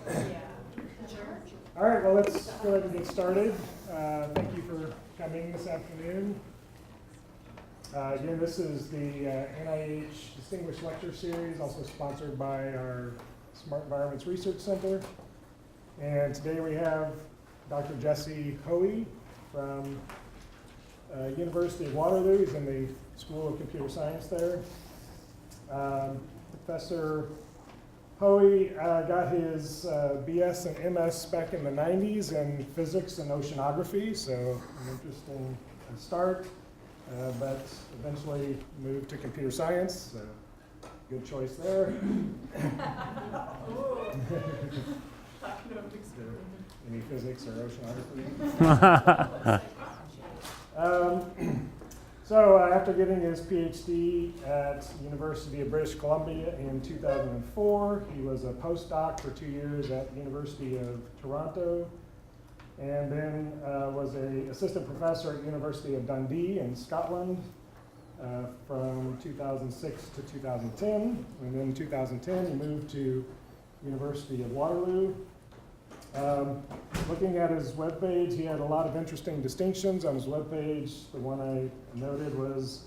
All right, well, let's go ahead and get started. Thank you for coming this afternoon. Again, this is the NIH Distinguished Lecture Series, also sponsored by our Smart Environments Research Center. And today we have Dr. Jesse Hoey from University of Waterloo. He's in the School of Computer Science there. Professor Hoey got his BS and MS back in the 90s in physics and oceanography, so an interesting start, but eventually moved to computer science, so good choice there. Any physics or oceanography? So after getting his PhD at University of British Columbia in 2004, he was a postdoc for 2 years at University of Toronto, and then was an assistant professor at University of Dundee in Scotland from 2006 to 2010. And then in 2010, he moved to University of Waterloo. Looking at his webpage, he had a lot of interesting distinctions on his webpage. The one I noted was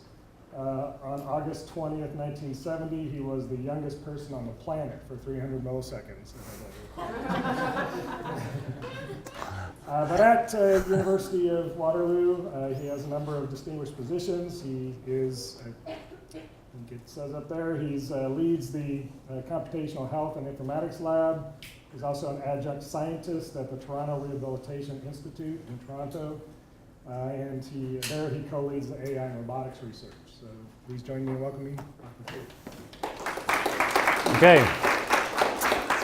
on August 20th, 1970, he was the youngest person on the planet for 300 milliseconds. But at University of Waterloo, he has a number of distinguished positions. He is, I think it says up there, he leads the Computational Health and Informatics Lab. He's also an adjunct scientist at the Toronto Rehabilitation Institute in Toronto, and he co-leads the AI and robotics research. So please join me in welcoming Dr. Hoey. Okay.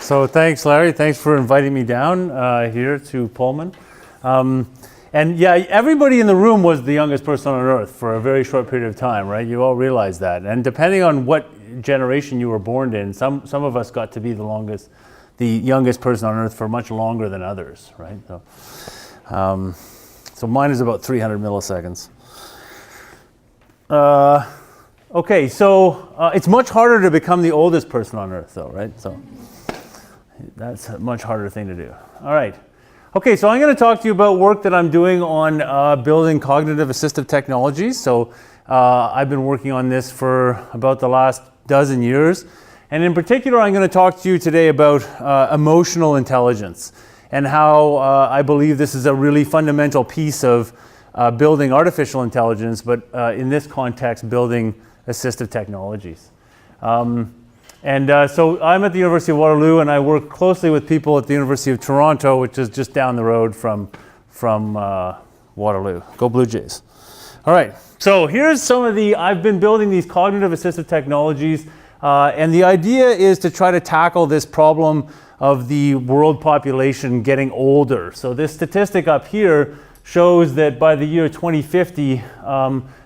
So thanks, Larry. Thanks for inviting me down here to Pullman. And yeah, everybody in the room was the youngest person on Earth for a very short period of time, right? You all realize that. And depending on what generation you were born in, some of us got to be the youngest person on Earth for much longer than others, right? So mine is about 300 milliseconds. Okay, so it's much harder to become the oldest person on Earth, though, right? So that's a much harder thing to do. All right. Okay, so I'm going to talk to you about work that I'm doing on building cognitive assistive technologies. So I've been working on this for about the last dozen years. And in particular, I'm going to talk to you today about emotional intelligence and how I believe this is a really fundamental piece of building artificial intelligence, but in this context, building assistive technologies. So I'm at the University of Waterloo, and I work closely with people at the University of Toronto, which is just down the road from Waterloo. Go Blue Jays. All right, so here's I've been building these cognitive assistive technologies. And the idea is to try to tackle this problem of the world population getting older. So this statistic up here shows that by the year 2050,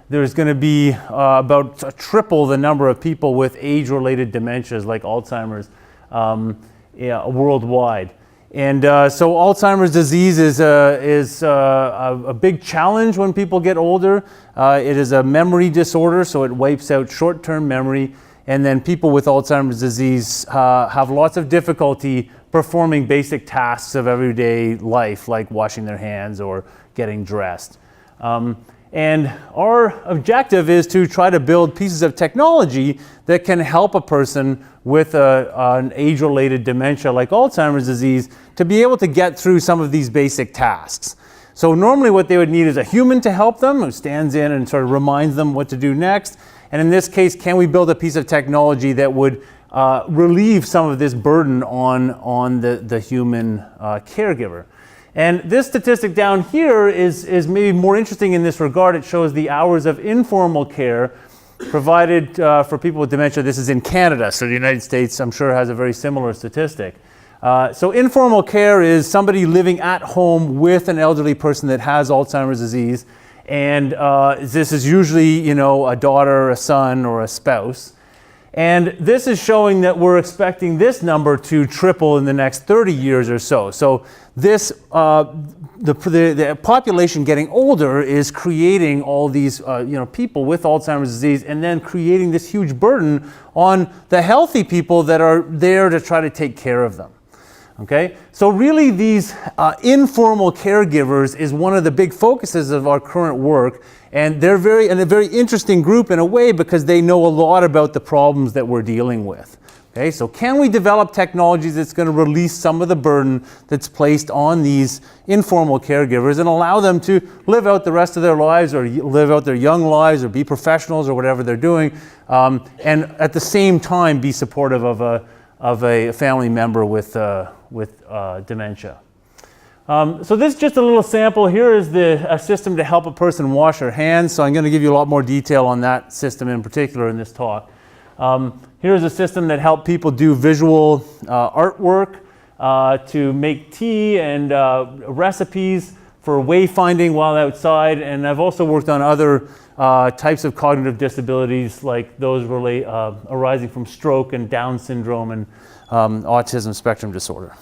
there's going to be about triple the number of people with age-related dementias like Alzheimer's worldwide. And so Alzheimer's disease is a big challenge when people get older. It is a memory disorder, so it wipes out short-term memory. And then people with Alzheimer's disease have lots of difficulty performing basic tasks of everyday life, like washing their hands or getting dressed. And our objective is to try to build pieces of technology that can help a person with an age-related dementia like Alzheimer's disease to be able to get through some of these basic tasks. So normally what they would need is a human to help them, who stands in and sort of reminds them what to do next. And in this case, can we build a piece of technology that would relieve some of this burden on the human caregiver? And this statistic down here is maybe more interesting in this regard. It shows the hours of informal care provided for people with dementia. This is in Canada, so the United States, I'm sure, has a very similar statistic. So informal care is somebody living at home with an elderly person that has Alzheimer's disease. And this is usually, a daughter, a son, or a spouse. And this is showing that we're expecting this number to triple in the next 30 years or so. So this, the population getting older is creating all these, people with Alzheimer's disease, and then creating this huge burden on the healthy people that are there to try to take care of them. Okay, so really these informal caregivers is one of the big focuses of our current work, and they're a very interesting group in a way because they know a lot about the problems that we're dealing with. Okay, so can we develop technologies that's going to release some of the burden that's placed on these informal caregivers and allow them to live out the rest of their lives or live out their young lives or be professionals or whatever they're doing, and at the same time be supportive of a family member with dementia. So this is just a little sample. Here is a system to help a person wash their hands. So I'm going to give you a lot more detail on that system in particular in this talk. Here's a system that helped people do visual artwork to make tea and recipes for wayfinding while outside. And I've also worked on other types of cognitive disabilities like those arising from stroke and Down syndrome and autism spectrum disorder.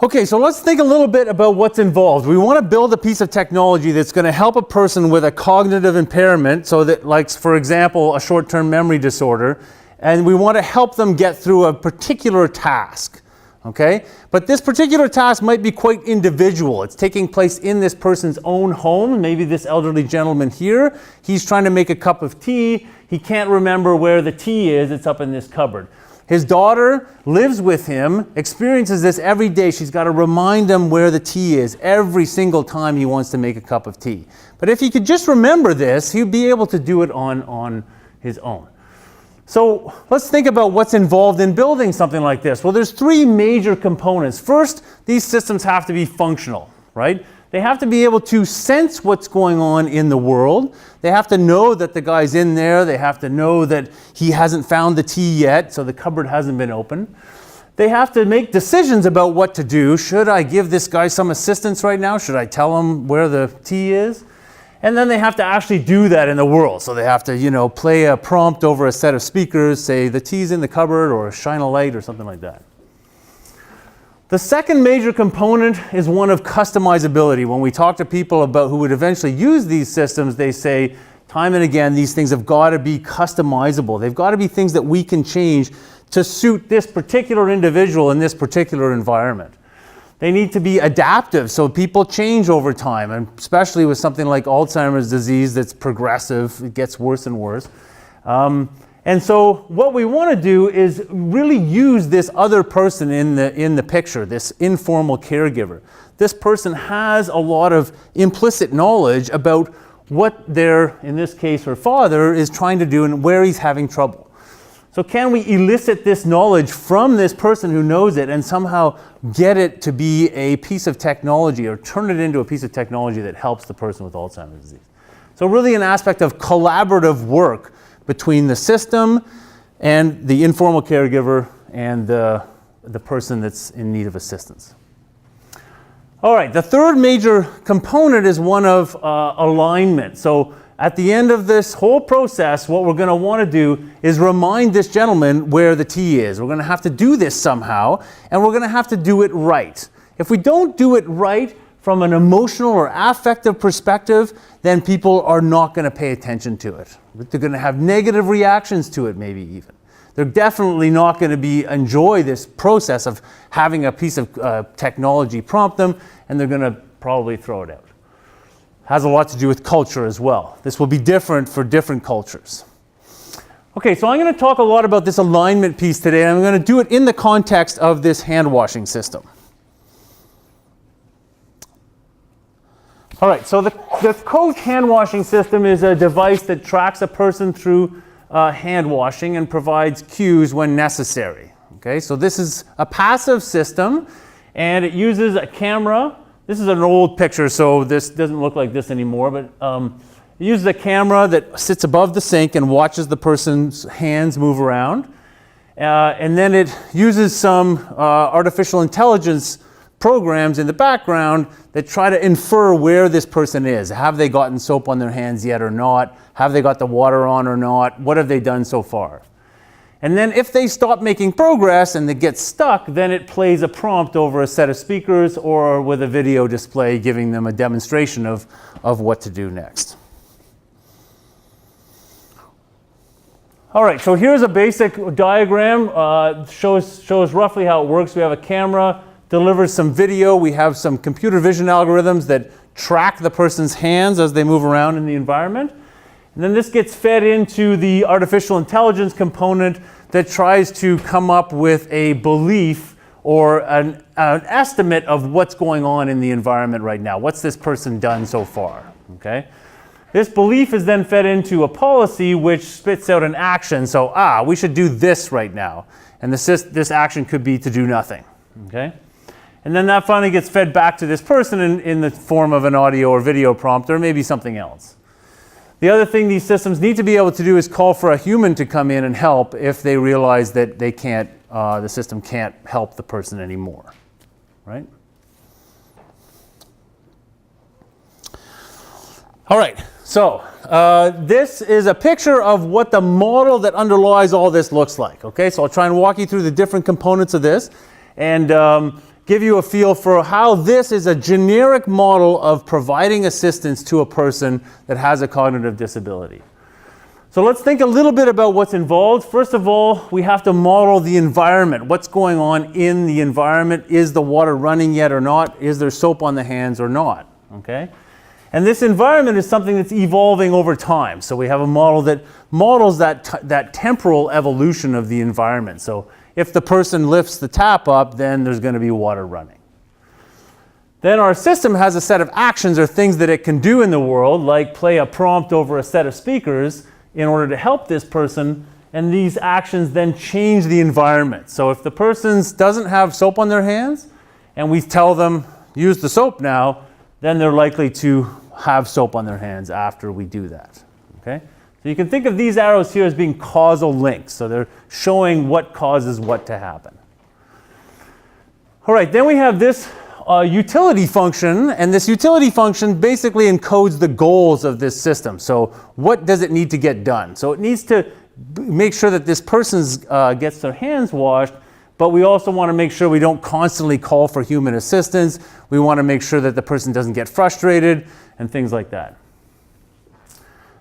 Okay, so let's think a little bit about what's involved. We want to build a piece of technology that's going to help a person with a cognitive impairment, so that, like, for example, a short-term memory disorder, and we want to help them get through a particular task. Okay? But this particular task might be quite individual. It's taking place in this person's own home. Maybe this elderly gentleman here, he's trying to make a cup of tea. He can't remember where the tea is. It's up in this cupboard. His daughter lives with him, experiences this every day. She's got to remind him where the tea is every single time he wants to make a cup of tea. But if he could just remember this, he'd be able to do it on his own. So let's think about what's involved in building something like this. Well, there's three major components. First, these systems have to be functional, right? They have to be able to sense what's going on in the world. They have to know that the guy's in there. They have to know that he hasn't found the tea yet, so the cupboard hasn't been opened. They have to make decisions about what to do. Should I give this guy some assistance right now? Should I tell him where the tea is? And then they have to actually do that in the world. So they have to, play a prompt over a set of speakers, say the tea's in the cupboard or shine a light or something like that. The second major component is one of customizability. When we talk to people about who would eventually use these systems, they say time and again, these things have got to be customizable. They've got to be things that we can change to suit this particular individual in this particular environment. They need to be adaptive, so people change over time, and especially with something like Alzheimer's disease that's progressive, it gets worse and worse. And so what we want to do is really use this other person in the picture, this informal caregiver. This person has a lot of implicit knowledge about what their, in this case her father, is trying to do and where he's having trouble. So can we elicit this knowledge from this person who knows it and somehow get it to be a piece of technology or turn it into a piece of technology that helps the person with Alzheimer's disease? So really an aspect of collaborative work between the system and the informal caregiver and the person that's in need of assistance. All right, the third major component is one of alignment. So at the end of this whole process, what we're going to want to do is remind this gentleman where the tea is. We're going to have to do this somehow, and we're going to have to do it right. If we don't do it right from an emotional or affective perspective, then people are not going to pay attention to it. They're going to have negative reactions to it, maybe even. They're definitely not going to enjoy this process of having a piece of technology prompt them, and they're going to probably throw it out. Has a lot to do with culture as well. This will be different for different cultures. Okay, so I'm going to talk a lot about this alignment piece today, and I'm going to do it in the context of this hand washing system. All right, so the Coach hand washing system is a device that tracks a person through hand washing and provides cues when necessary. Okay, so this is a passive system, and it uses a camera. This is an old picture, so this doesn't look like this anymore, but it uses a camera that sits above the sink and watches the person's hands move around. And then it uses some artificial intelligence programs in the background that try to infer where this person is. Have they gotten soap on their hands yet or not? Have they got the water on or not? What have they done so far? And then if they stop making progress and they get stuck, then it plays a prompt over a set of speakers or with a video display giving them a demonstration of what to do next. All right, so here's a basic diagram. Shows roughly how it works. We have a camera, delivers some video. We have some computer vision algorithms that track the person's hands as they move around in the environment. And then this gets fed into the artificial intelligence component that tries to come up with a belief or an estimate of what's going on in the environment right now. What's this person done so far? Okay. This belief is then fed into a policy which spits out an action. So, we should do this right now. And this action could be to do nothing. Okay? And then that finally gets fed back to this person in the form of an audio or video prompt or maybe something else. The other thing these systems need to be able to do is call for a human to come in and help if they realize that they can't, the system can't help the person anymore. Right? All right. So this is a picture of what the model that underlies all this looks like. Okay, so I'll try and walk you through the different components of this and give you a feel for how this is a generic model of providing assistance to a person that has a cognitive disability. So let's think a little bit about what's involved. First of all, we have to model the environment. What's going on in the environment? Is the water running yet or not? Is there soap on the hands or not? Okay. And this environment is something that's evolving over time. So we have a model that models that temporal evolution of the environment. So if the person lifts the tap up, then there's going to be water running. Then our system has a set of actions or things that it can do in the world, like play a prompt over a set of speakers in order to help this person. And these actions then change the environment. So if the person doesn't have soap on their hands, and we tell them, use the soap now, then they're likely to have soap on their hands after we do that. Okay? So you can think of these arrows here as being causal links. So they're showing what causes what to happen. All right, then we have this utility function, and this utility function basically encodes the goals of this system. So what does it need to get done? So it needs to make sure that this person gets their hands washed, but we also want to make sure we don't constantly call for human assistance. We want to make sure that the person doesn't get frustrated and things like that.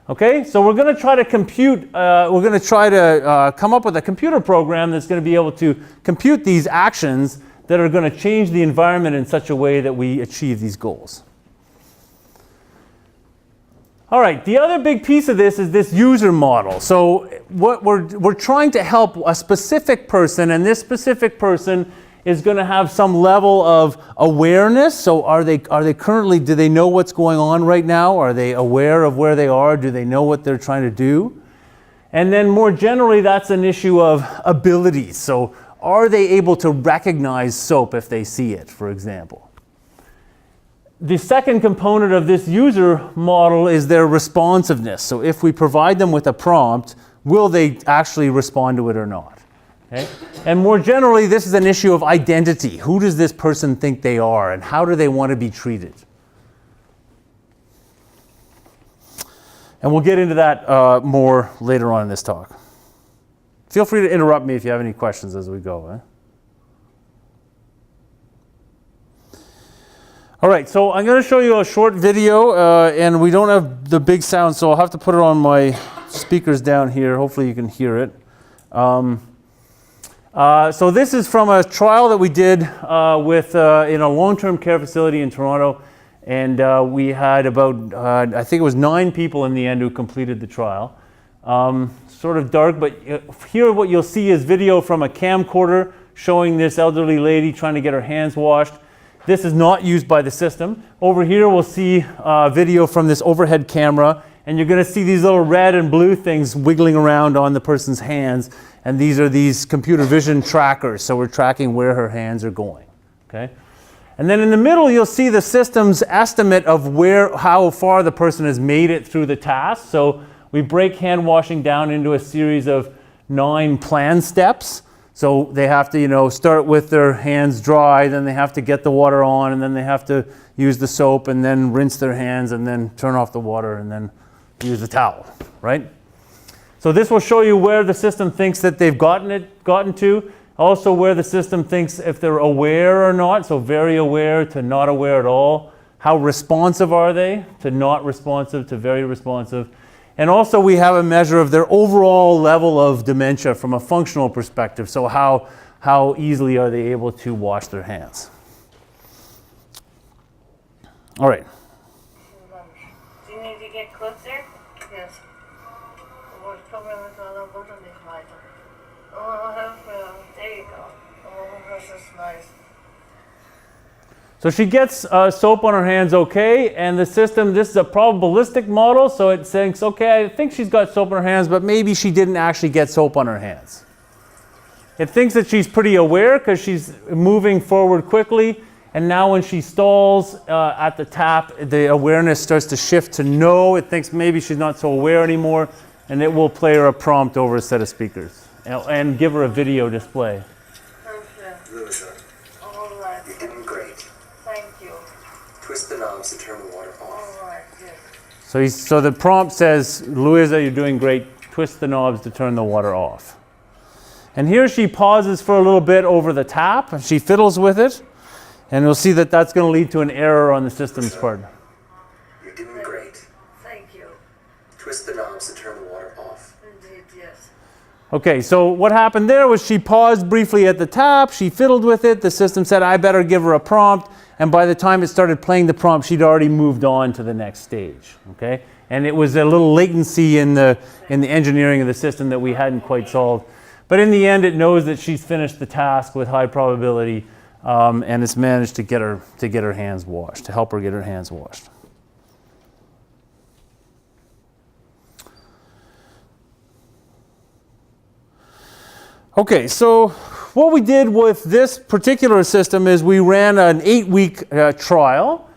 Okay, so we're going to try to compute, come up with a computer program that's going to be able to compute these actions that are going to change the environment in such a way that we achieve these goals. All right, the other big piece of this is this user model. So what we're trying to help a specific person, and this specific person is going to have some level of awareness. So are they currently, do they know what's going on right now? Are they aware of where they are? Do they know what they're trying to do? And then more generally, that's an issue of abilities. So are they able to recognize soap if they see it, for example? The second component of this user model is their responsiveness. So if we provide them with a prompt, will they actually respond to it or not? Okay? And more generally, this is an issue of identity. Who does this person think they are, and how do they want to be treated? And we'll get into that more later on in this talk. Feel free to interrupt me if you have any questions as we go. All right, so I'm going to show you a short video, and we don't have the big sound, so I'll have to put it on my speakers down here. Hopefully you can hear it. So this is from a trial that we did in a long-term care facility in Toronto, and we had about, I think it was 9 people in the end who completed the trial. Sort of dark, but here what you'll see is video from a camcorder showing this elderly lady trying to get her hands washed. This is not used by the system. Over here we'll see video from this overhead camera, and you're going to see these little red and blue things wiggling around on the person's hands, and these are these computer vision trackers, so we're tracking where her hands are going. Okay? And then in the middle you'll see the system's estimate of how far the person has made it through the task. So we break hand washing down into a series of 9 planned steps. So they have to, start with their hands dry, then they have to get the water on, and then they have to use the soap, and then rinse their hands, and then turn off the water, and then use the towel, right? So this will show you where the system thinks that they've gotten to, also where the system thinks if they're aware or not, so very aware to not aware at all. How responsive are they? To not responsive to very responsive. And also we have a measure of their overall level of dementia from a functional perspective. So how easily are they able to wash their hands? All right. Do you need to get closer? Yes. There you go. Oh, this is nice. So she gets soap on her hands okay, and the system, this is a probabilistic model, so it thinks, okay, I think she's got soap on her hands, but maybe she didn't actually get soap on her hands. It thinks that she's pretty aware because she's moving forward quickly, and now when she stalls at the tap, the awareness starts to shift to no. It thinks maybe she's not so aware anymore, and it will play her a prompt over a set of speakers and give her a video display. Perfect. Louisa, All right. you're doing great. Thank you. Twist the knobs to turn the water off. All right. Good. So the prompt says, Louisa, you're doing great. Twist the knobs to turn the water off. And here she pauses for a little bit over the tap, and she fiddles with it. And you'll see that that's going to lead to an error on the system's part. You're doing great. Thank you. Twist the knobs to turn the water off. Indeed, yes. Okay, so what happened there was she paused briefly at the tap, she fiddled with it, the system said, I better give her a prompt, and by the time it started playing the prompt, she'd already moved on to the next stage, okay? And it was a little latency in the engineering of the system that we hadn't quite solved. But in the end, it knows that she's finished the task with high probability, and it's managed to get her hands washed, to help her get her hands washed. Okay, so what we did with this particular system is we ran an 8-week trial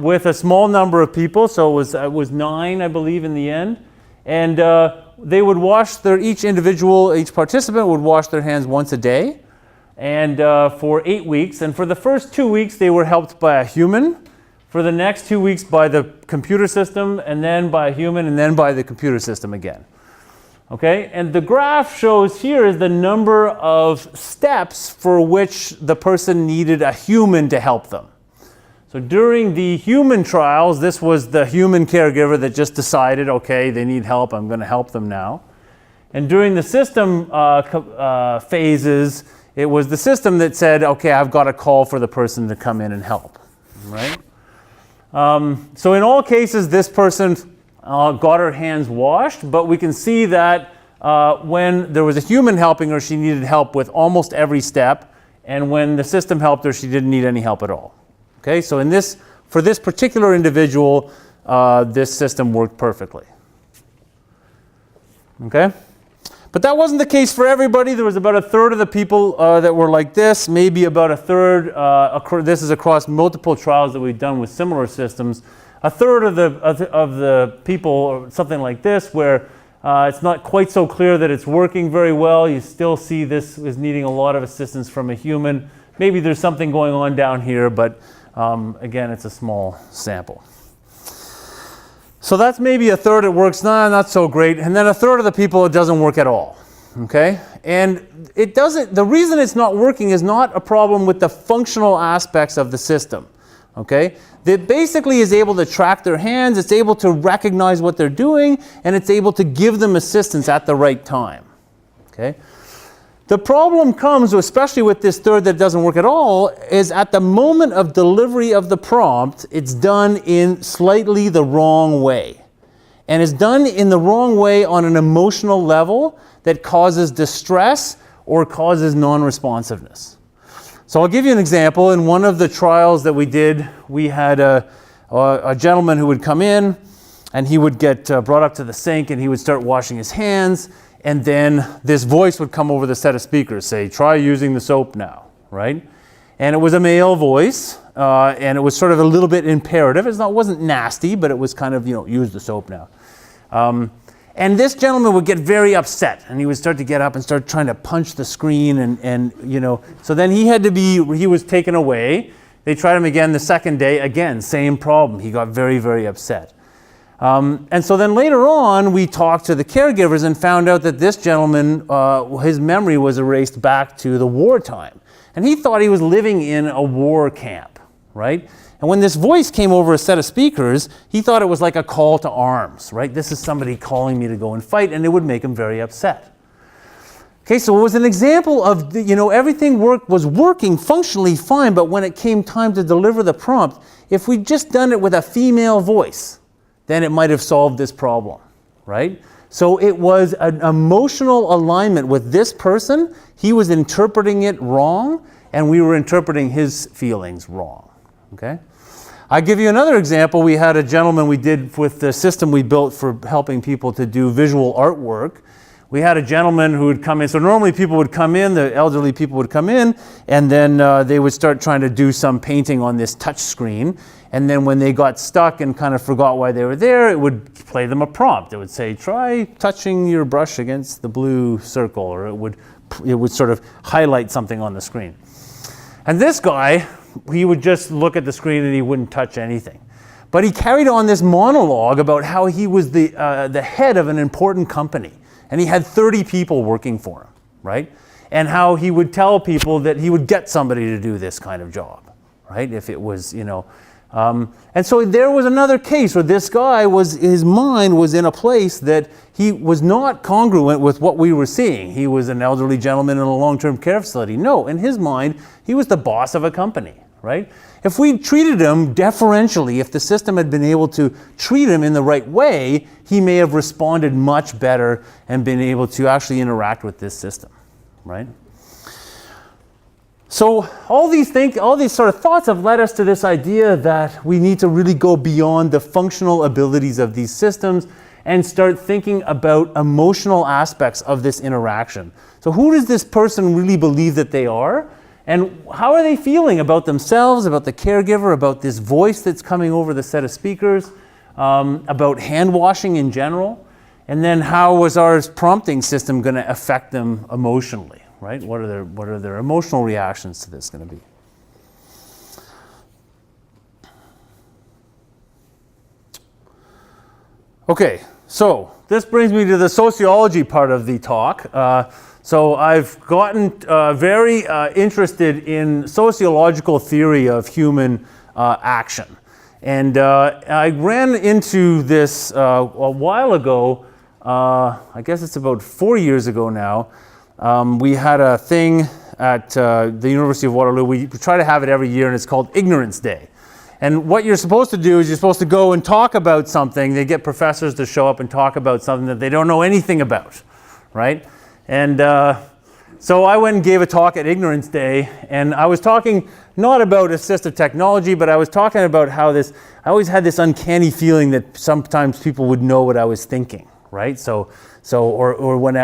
with a small number of people. So it was 9, I believe, in the end. And they would wash each participant would wash their hands once a day, and for 8 weeks. And for the first 2 weeks, they were helped by a human. For the next 2 weeks, by the computer system, and then by a human, and then by the computer system again. Okay, and the graph shows here is the number of steps for which the person needed a human to help them. So during the human trials, this was the human caregiver that just decided, okay, they need help, I'm going to help them now. And during the system phases, it was the system that said, okay, I've got to call for the person to come in and help, right? So in all cases, this person got her hands washed, but we can see that when there was a human helping her, she needed help with almost every step, and when the system helped her, she didn't need any help at all. Okay, so for this particular individual, this system worked perfectly. Okay, but that wasn't the case for everybody. There was about a third of the people that were like this, maybe about a third. This is across multiple trials that we've done with similar systems. A third of the people, or something like this, where it's not quite so clear that it's working very well. You still see this is needing a lot of assistance from a human. Maybe there's something going on down here, but again, it's a small sample. So that's maybe a third. It works not so great, and then a third of the people it doesn't work at all. Okay, and it doesn't. The reason it's not working is not a problem with the functional aspects of the system. Okay, that basically is able to track their hands, it's able to recognize what they're doing, and it's able to give them assistance at the right time. Okay, the problem comes, especially with this third that doesn't work at all, is at the moment of delivery of the prompt, it's done in slightly the wrong way. And it's done in the wrong way on an emotional level that causes distress or causes non-responsiveness. So I'll give you an example. In one of the trials that we did, we had a gentleman who would come in, and he would get brought up to the sink, and he would start washing his hands, and then this voice would come over the set of speakers, say, try using the soap now, right? And it was a male voice, and it was sort of a little bit imperative. It wasn't nasty, but it was kind of, use the soap now. And this gentleman would get very upset, and he would start to get up and start trying to punch the screen, and so then he was taken away. They tried him again the second day, again, same problem. He got very, very upset. And so then later on, we talked to the caregivers and found out that this gentleman, his memory was erased back to the wartime. And he thought he was living in a war camp, right? And when this voice came over a set of speakers, he thought it was like a call to arms, right? This is somebody calling me to go and fight, and it would make him very upset. Okay, so it was an example of, everything was working functionally fine, but when it came time to deliver the prompt, if we'd just done it with a female voice, then it might have solved this problem, right? So it was an emotional alignment with this person. He was interpreting it wrong, and we were interpreting his feelings wrong, okay? I'll give you another example. We had a gentleman we did with the system we built for helping people to do visual artwork. We had a gentleman who would come in. So normally people would come in, the elderly people would come in, and then they would start trying to do some painting on this touch screen. And then when they got stuck and kind of forgot why they were there, it would play them a prompt. It would say, try touching your brush against the blue circle, or it would sort of highlight something on the screen. And this guy, he would just look at the screen and he wouldn't touch anything. But he carried on this monologue about how he was the head of an important company. And he had 30 people working for him, right? And how he would tell people that he would get somebody to do this kind of job, right? If it was, and so there was another case where this guy his mind was in a place that he was not congruent with what we were seeing. He was an elderly gentleman in a long-term care facility. No, in his mind, he was the boss of a company, right? If we treated him deferentially, if the system had been able to treat him in the right way, he may have responded much better and been able to actually interact with this system, right? So all these sort of thoughts have led us to this idea that we need to really go beyond the functional abilities of these systems and start thinking about emotional aspects of this interaction. So who does this person really believe that they are? And how are they feeling about themselves, about the caregiver, about this voice that's coming over the set of speakers, about hand washing in general? And then how was our prompting system going to affect them emotionally, right? What are their emotional reactions to this going to be? Okay, so this brings me to the sociology part of the talk. So I've gotten very interested in sociological theory of human action. And I ran into this a while ago, I guess it's about 4 years ago now. We had a thing at the University of Waterloo. We try to have it every year, and it's called Ignorance Day. And what you're supposed to do is you're supposed to go and talk about something. They get professors to show up and talk about something that they don't know anything about, right? And so I went and gave a talk at Ignorance Day, and I was talking not about assistive technology, but I was talking about how I always had this uncanny feeling that sometimes people would know what I was thinking, right? Or when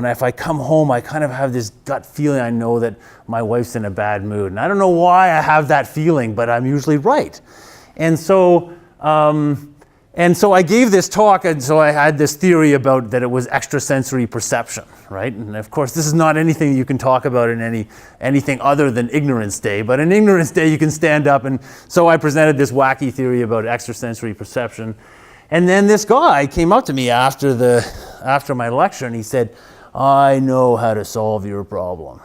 if I come home, I kind of have this gut feeling I know that my wife's in a bad mood. And I don't know why I have that feeling, but I'm usually right. And so I gave this talk, and so I had this theory about that it was extrasensory perception, right? And of course, this is not anything you can talk about in anything other than Ignorance Day. But in Ignorance Day, you can stand up, and so I presented this wacky theory about extrasensory perception. And then this guy came up to me after my lecture, and he said, "I know how to solve your problem."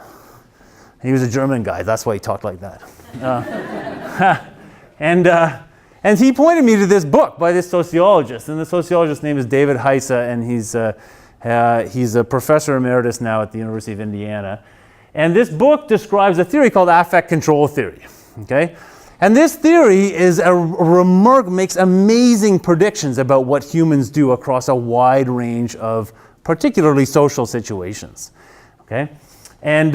And he was a German guy. That's why he talked like that. And he pointed me to this book by this sociologist, and the sociologist's name is David Heise, and he's a professor emeritus now at the University of Indiana. And this book describes a theory called affect control theory. Okay, and this theory is makes amazing predictions about what humans do across a wide range of particularly social situations. Okay, and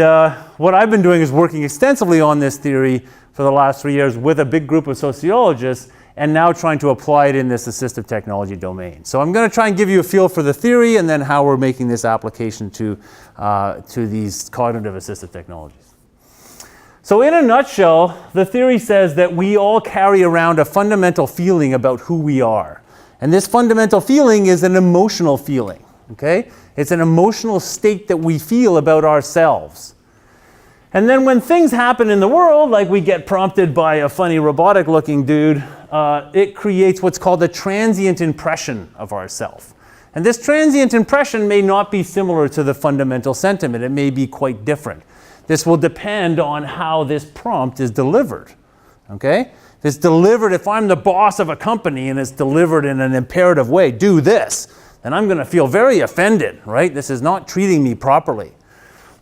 what I've been doing is working extensively on this theory for the last 3 years with a big group of sociologists, and now trying to apply it in this assistive technology domain. So I'm going to try and give you a feel for the theory and then how we're making this application to these cognitive assistive technologies. So in a nutshell, the theory says that we all carry around a fundamental feeling about who we are. And this fundamental feeling is an emotional feeling, okay? It's an emotional state that we feel about ourselves. And then when things happen in the world, like we get prompted by a funny robotic-looking dude, it creates what's called a transient impression of ourself. And this transient impression may not be similar to the fundamental sentiment. It may be quite different. This will depend on how this prompt is delivered. Okay? If it's delivered, if I'm the boss of a company and it's delivered in an imperative way, do this, then I'm going to feel very offended, right? This is not treating me properly.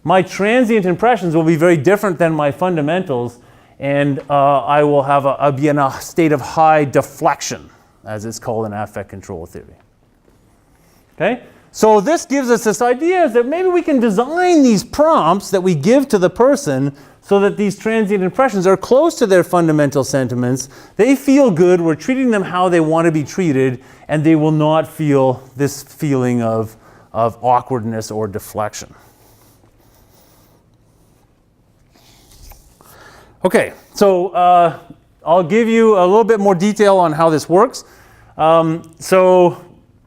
My transient impressions will be very different than my fundamentals, and I'll be in a state of high deflection, as it's called in affect control theory. Okay? So this gives us this idea that maybe we can design these prompts that we give to the person so that these transient impressions are close to their fundamental sentiments. They feel good, we're treating them how they want to be treated, and they will not feel this feeling of awkwardness or deflection. Okay, so I'll give you a little bit more detail on how this works. So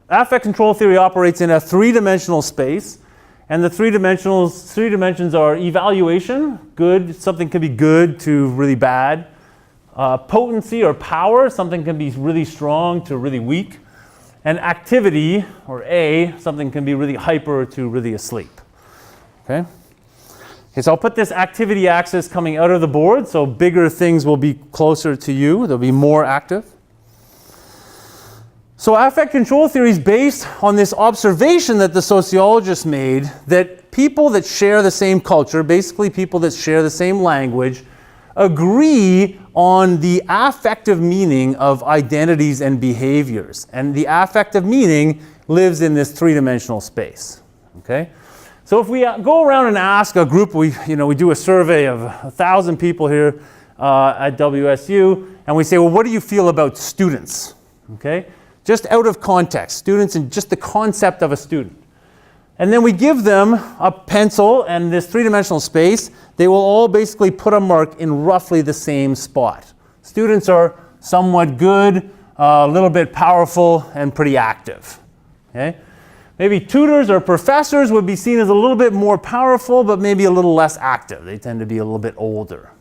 affect control theory operates in a three-dimensional space, and the three dimensions are evaluation, good, something can be good to really bad, potency or power, something can be really strong to really weak, and activity, or A, something can be really hyper to really asleep. Okay? Okay, so I'll put this activity axis coming out of the board, so bigger things will be closer to you, they'll be more active. So affect control theory is based on this observation that the sociologists made that people that share the same culture, basically people that share the same language, agree on the affective meaning of identities and behaviors. And the affective meaning lives in this three-dimensional space. Okay? So if we go around and ask a group, we do a survey of 1,000 people here at WSU, and we say, well, what do you feel about students? Okay? Just out of context, students and just the concept of a student. And then we give them a pencil and this three-dimensional space. They will all basically put a mark in roughly the same spot. Students are somewhat good, a little bit powerful, and pretty active. Okay? Maybe tutors or professors would be seen as a little bit more powerful, but maybe a little less active. They tend to be a little bit older.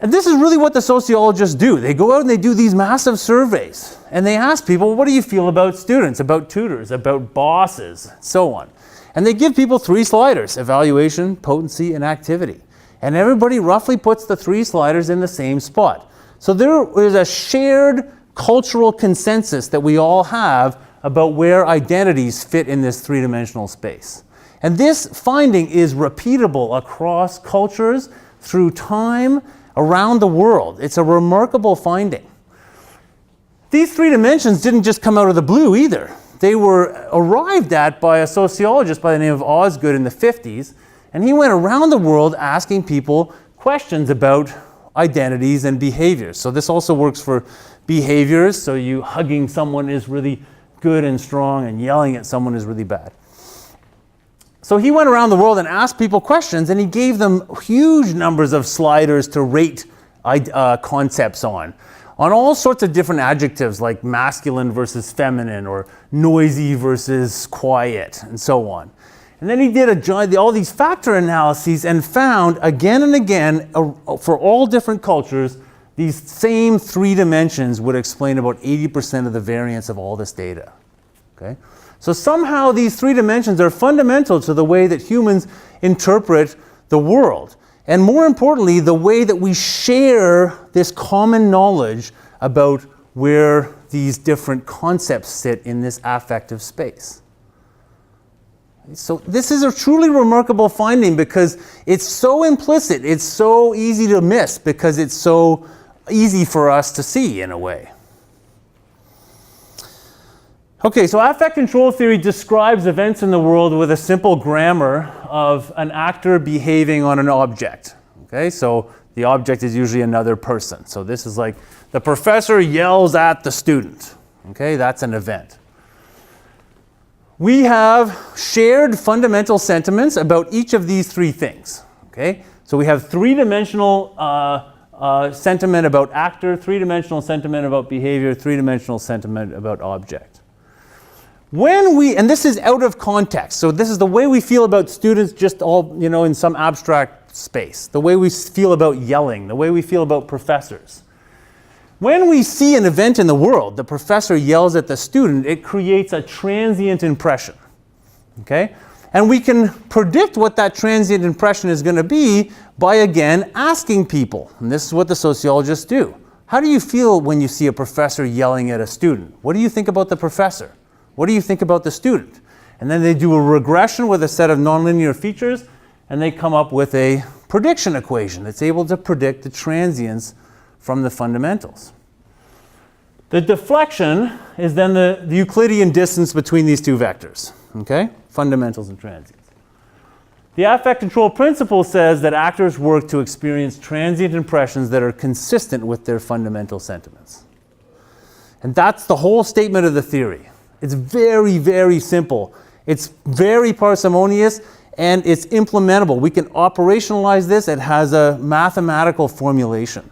And this is really what the sociologists do. They go out and they do these massive surveys. And they ask people, what do you feel about students, about tutors, about bosses, so on. And they give people 3 sliders, evaluation, potency, and activity. And everybody roughly puts the 3 sliders in the same spot. So there is a shared cultural consensus that we all have about where identities fit in this three-dimensional space. And this finding is repeatable across cultures through time, around the world. It's a remarkable finding. These 3 dimensions didn't just come out of the blue either. They were arrived at by a sociologist by the name of Osgood in the 50s, and he went around the world asking people questions about identities and behaviors. So this also works for behaviors, so you hugging someone is really good and strong, and yelling at someone is really bad. So he went around the world and asked people questions, and he gave them huge numbers of sliders to rate concepts on all sorts of different adjectives like masculine versus feminine or noisy versus quiet and so on. And then he did all these factor analyses and found again and again for all different cultures, these same 3 dimensions would explain about 80% of the variance of all this data. Okay? So somehow these 3 dimensions are fundamental to the way that humans interpret the world. And more importantly, the way that we share this common knowledge about where these different concepts sit in this affective space. So this is a truly remarkable finding because it's so implicit, it's so easy to miss because it's so easy for us to see in a way. Okay, so affect control theory describes events in the world with a simple grammar of an actor behaving on an object. Okay, so the object is usually another person. So this is like the professor yells at the student. Okay, that's an event. We have shared fundamental sentiments about each of these 3 things. Okay, so we have 3-dimensional sentiment about actor, 3-dimensional sentiment about behavior, 3-dimensional sentiment about object. And this is out of context, so this is the way we feel about students just all, in some abstract space, the way we feel about yelling, the way we feel about professors. When we see an event in the world, the professor yells at the student, it creates a transient impression, okay? And we can predict what that transient impression is going to be by, again, asking people. And this is what the sociologists do. How do you feel when you see a professor yelling at a student? What do you think about the professor? What do you think about the student? And then they do a regression with a set of nonlinear features, and they come up with a prediction equation that's able to predict the transients from the fundamentals. The deflection is then the Euclidean distance between these two vectors, okay? Fundamentals and transients. The affect control principle says that actors work to experience transient impressions that are consistent with their fundamental sentiments. And that's the whole statement of the theory. It's very, very simple. It's very parsimonious, and it's implementable. We can operationalize this. It has a mathematical formulation.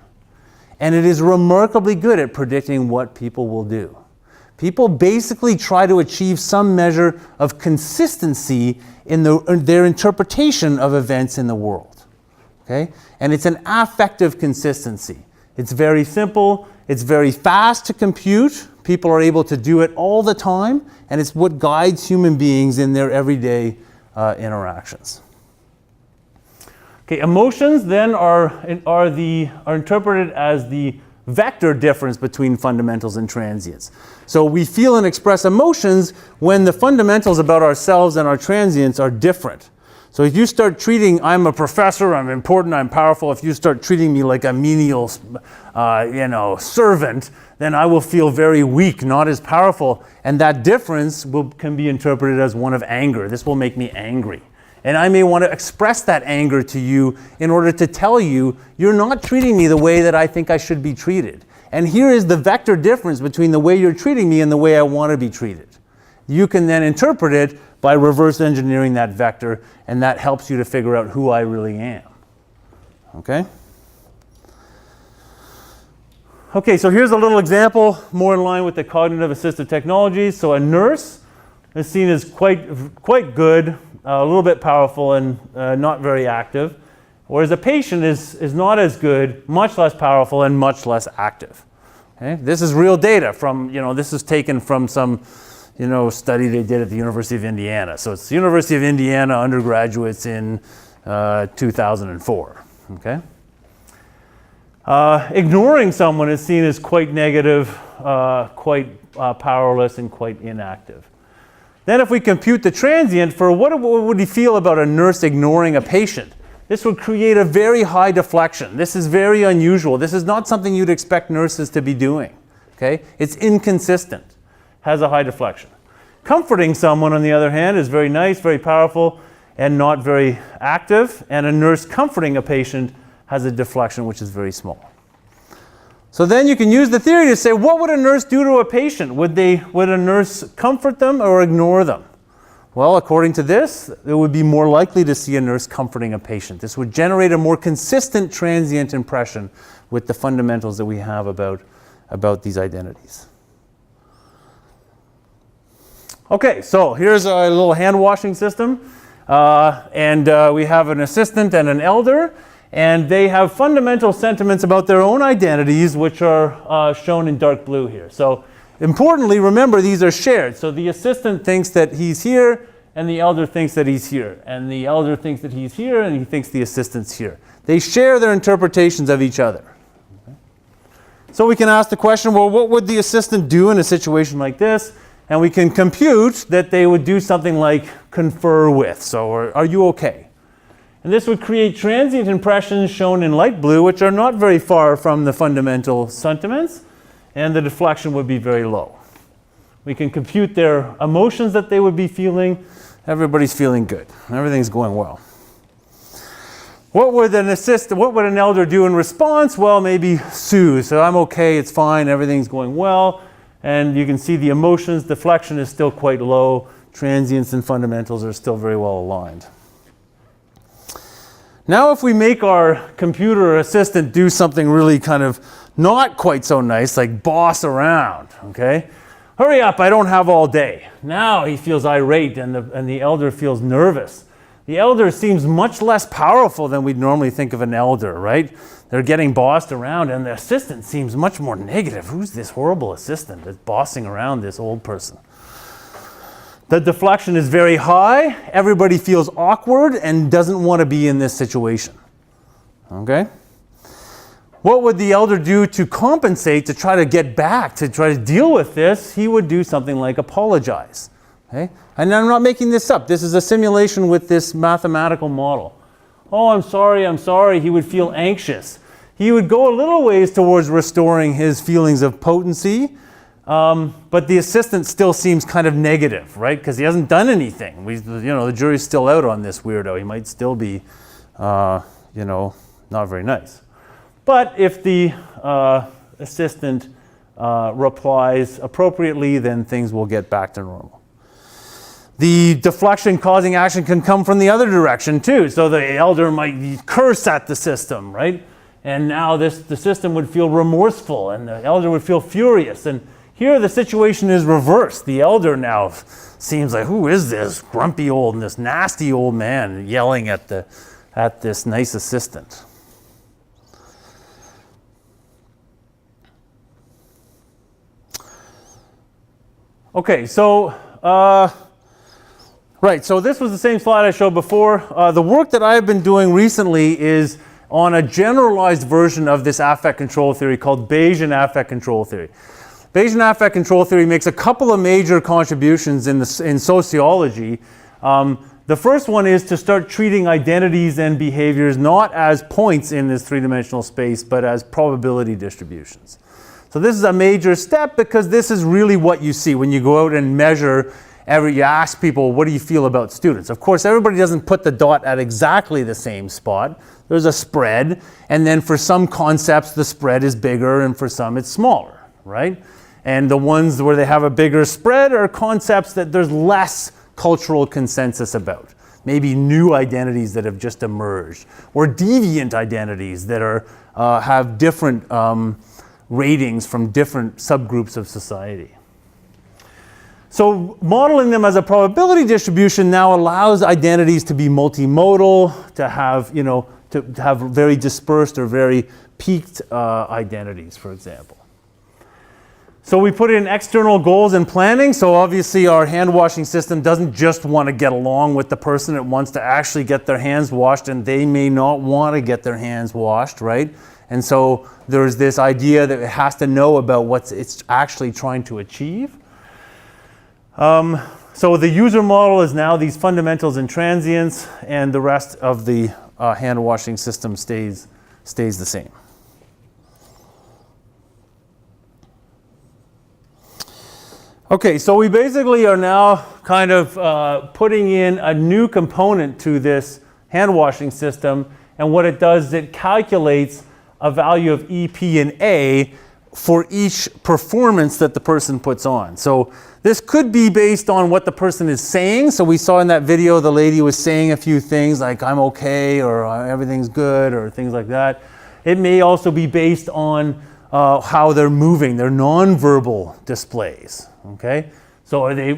And it is remarkably good at predicting what people will do. People basically try to achieve some measure of consistency in their interpretation of events in the world. Okay? And it's an affective consistency. It's very simple. It's very fast to compute. People are able to do it all the time, and it's what guides human beings in their everyday interactions. Okay, emotions then are interpreted as the vector difference between fundamentals and transients. So we feel and express emotions when the fundamentals about ourselves and our transients are different. So if you start treating, I'm a professor, I'm important, I'm powerful, if you start treating me like a menial servant, then I will feel very weak, not as powerful. And that difference can be interpreted as one of anger. This will make me angry. And I may want to express that anger to you in order to tell you, you're not treating me the way that I think I should be treated. And here is the vector difference between the way you're treating me and the way I want to be treated. You can then interpret it by reverse engineering that vector, and that helps you to figure out who I really am. Okay? Okay, so here's a little example more in line with the cognitive assistive technologies. So a nurse is seen as quite good, a little bit powerful, and not very active, whereas a patient is not as good, much less powerful, and much less active. Okay? This is real data from, this is taken from some study they did at the University of Indiana. So it's the University of Indiana undergraduates in 2004. Okay? Ignoring someone is seen as quite negative, quite powerless, and quite inactive. Then if we compute the transient for what would you feel about a nurse ignoring a patient? This would create a very high deflection. This is very unusual. This is not something you'd expect nurses to be doing. Okay? It's inconsistent. Has a high deflection. Comforting someone, on the other hand, is very nice, very powerful, and not very active. And a nurse comforting a patient has a deflection which is very small. So then you can use the theory to say, what would a nurse do to a patient? Would a nurse comfort them or ignore them? Well, according to this, it would be more likely to see a nurse comforting a patient. This would generate a more consistent transient impression with the fundamentals that we have about these identities. Okay, so here's a little hand washing system. And we have an assistant and an elder. And they have fundamental sentiments about their own identities, which are shown in dark blue here. So importantly, remember, these are shared. So the assistant thinks that he's here, and the elder thinks that he's here. And the elder thinks that he's here, and he thinks the assistant's here. They share their interpretations of each other. Okay? So we can ask the question, well, what would the assistant do in a situation like this? And we can compute that they would do something like confer with. So are you okay? And this would create transient impressions shown in light blue, which are not very far from the fundamental sentiments, and the deflection would be very low. We can compute their emotions that they would be feeling. Everybody's feeling good. Everything's going well. What would an elder do in response? Well, maybe soothe. So I'm okay, it's fine, everything's going well. And you can see the emotions, deflection is still quite low. Transients and fundamentals are still very well aligned. Now if we make our computer assistant do something really kind of not quite so nice, like boss around, okay? Hurry up, I don't have all day. Now he feels irate and the elder feels nervous. The elder seems much less powerful than we'd normally think of an elder, right? They're getting bossed around, and the assistant seems much more negative. Who's this horrible assistant that's bossing around this old person? The deflection is very high. Everybody feels awkward and doesn't want to be in this situation. Okay? What would the elder do to compensate, to try to get back, to try to deal with this? He would do something like apologize. Okay? And I'm not making this up. This is a simulation with this mathematical model. Oh, I'm sorry. He would feel anxious. He would go a little ways towards restoring his feelings of potency, but the assistant still seems kind of negative, right? Because he hasn't done anything. The jury's still out on this weirdo. He might still be, not very nice. But if the assistant replies appropriately, then things will get back to normal. The deflection causing action can come from the other direction too. So the elder might curse at the system, right? And now the system would feel remorseful and the elder would feel furious. And here the situation is reversed. The elder now seems like, who is this grumpy old and this nasty old man yelling at this nice assistant? Okay, so right, so this was the same slide I showed before. The work that I've been doing recently is on a generalized version of this affect control theory called Bayesian affect control theory. Bayesian affect control theory makes a couple of major contributions in sociology. The first one is to start treating identities and behaviors not as points in this three-dimensional space, but as probability distributions. So this is a major step because this is really what you see when you go out and measure. You ask people, what do you feel about students? Of course, everybody doesn't put the dot at exactly the same spot. There's a spread, and then for some concepts, the spread is bigger, and for some, it's smaller, right? And the ones where they have a bigger spread are concepts that there's less cultural consensus about. Maybe new identities that have just emerged, or deviant identities that have different ratings from different subgroups of society. So modeling them as a probability distribution now allows identities to be multimodal, to have very dispersed or very peaked identities, for example. So we put in external goals and planning. So obviously our hand washing system doesn't just want to get along with the person. It wants to actually get their hands washed, and they may not want to get their hands washed, right? And so there's this idea that it has to know about what it's actually trying to achieve. So the user model is now these fundamentals and transients, and the rest of the hand washing system stays the same. Okay, so we basically are now kind of putting in a new component to this hand washing system, and what it does is it calculates a value of EP and A for each performance that the person puts on. So this could be based on what the person is saying. So we saw in that video the lady was saying a few things like I'm okay, or everything's good, or things like that. It may also be based on how they're moving, their nonverbal displays. Okay, so are they,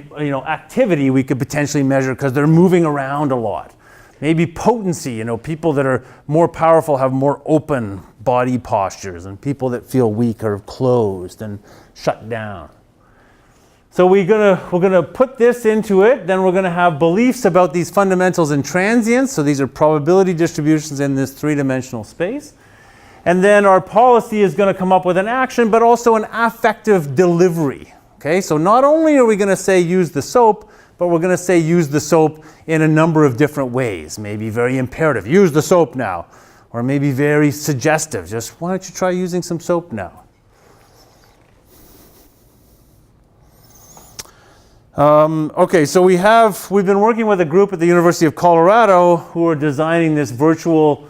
activity we could potentially measure because they're moving around a lot. Maybe potency, people that are more powerful have more open body postures, and people that feel weak are closed and shut down. So we're gonna put this into it, then we're gonna have beliefs about these fundamentals and transients. So these are probability distributions in this three-dimensional space. And then our policy is gonna come up with an action, but also an affective delivery. Okay, so not only are we gonna say use the soap, but we're going to say use the soap in a number of different ways. Maybe very imperative, use the soap now. Or maybe very suggestive, just why don't you try using some soap now? Okay, so we've been working with a group at the University of Colorado who are designing this virtual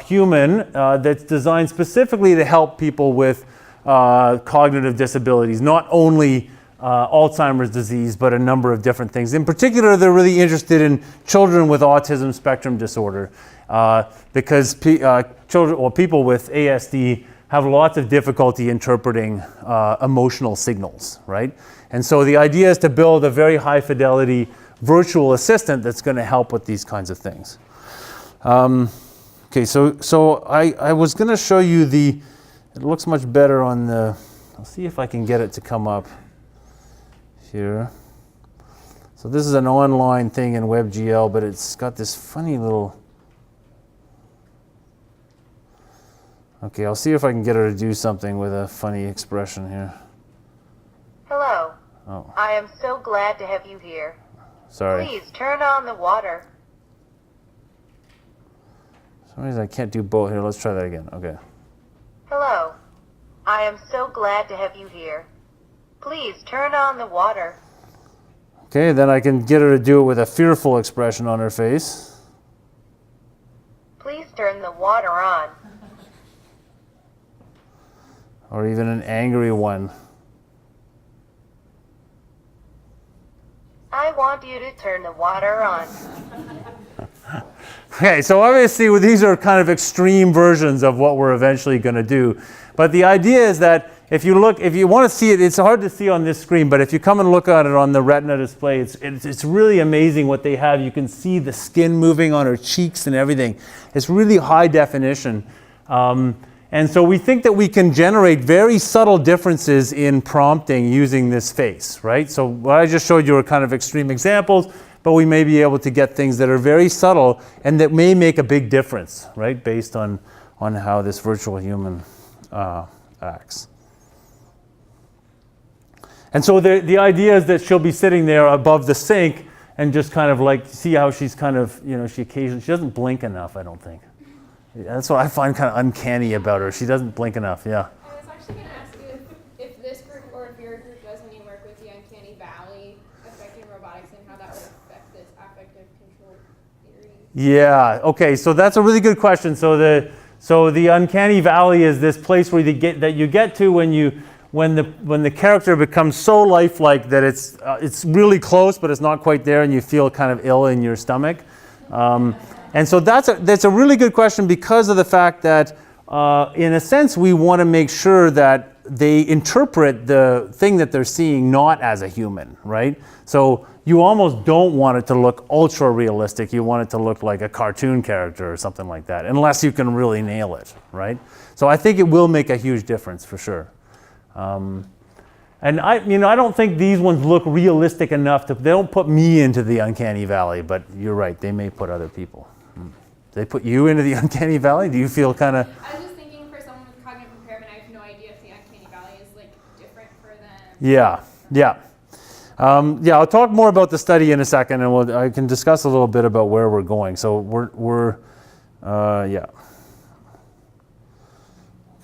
human that's designed specifically to help people with cognitive disabilities, not only Alzheimer's disease, but a number of different things. In particular, they're really interested in children with autism spectrum disorder because people with ASD have lots of difficulty interpreting emotional signals, right? And so the idea is to build a very high fidelity virtual assistant that's going to help with these kinds of things. Okay, so I was going to show you it looks much better on I'll see if I can get it to come up here. So this is an online thing in WebGL, but it's got this funny little... Okay, I'll see if I can get her to do something with a funny expression here. Hello. Oh, I am so glad to have you here. sorry. Please turn on the water. For some reason I can't do both. Here, let's try that again. Okay. Hello. I am so glad to have you here. Please turn on the water. Okay, then I can get her to do it with a fearful expression on her face. Please turn the water on. Or even an angry one. I want you to turn the water on. Okay, so obviously these are kind of extreme versions of what we're eventually going to do. But the idea is that if you want to see it, it's hard to see on this screen, but if you come and look at it on the retina display, it's really amazing what they have. You can see the skin moving on her cheeks and everything. It's really high definition. And so we think that we can generate very subtle differences in prompting using this face, right? So what I just showed you are kind of extreme examples, but we may be able to get things that are very subtle and that may make a big difference, right? Based on how this virtual human acts. And so the idea is that she'll be sitting there above the sink and just kind of like, see how she's kind of, she doesn't blink enough, I don't think. That's what I find kind of uncanny about her. She doesn't blink enough, yeah. I was actually going to ask you if this group or if your group does any work with the uncanny valley affecting robotics and how that would affect this affective control theory. Yeah, okay, so that's a really good question. So the uncanny valley is this place where you get to when the character becomes so lifelike that it's really close, but it's not quite there, and you feel kind of ill in your stomach. And so that's a really good question because of the fact that, in a sense, we want to make sure that they interpret the thing that they're seeing not as a human, right? So you almost don't want it to look ultra realistic. You want it to look like a cartoon character or something like that, unless you can really nail it, right? So I think it will make a huge difference for sure. And I don't think these ones look realistic enough they don't put me into the uncanny valley, but you're right, they may put other people. They put you into the uncanny valley? Do you feel kind of... I was just thinking for someone with cognitive impairment, I have no idea if the uncanny valley is like different for them. Yeah. I'll talk more about the study in a second, and I can discuss a little bit about where we're going. So yeah.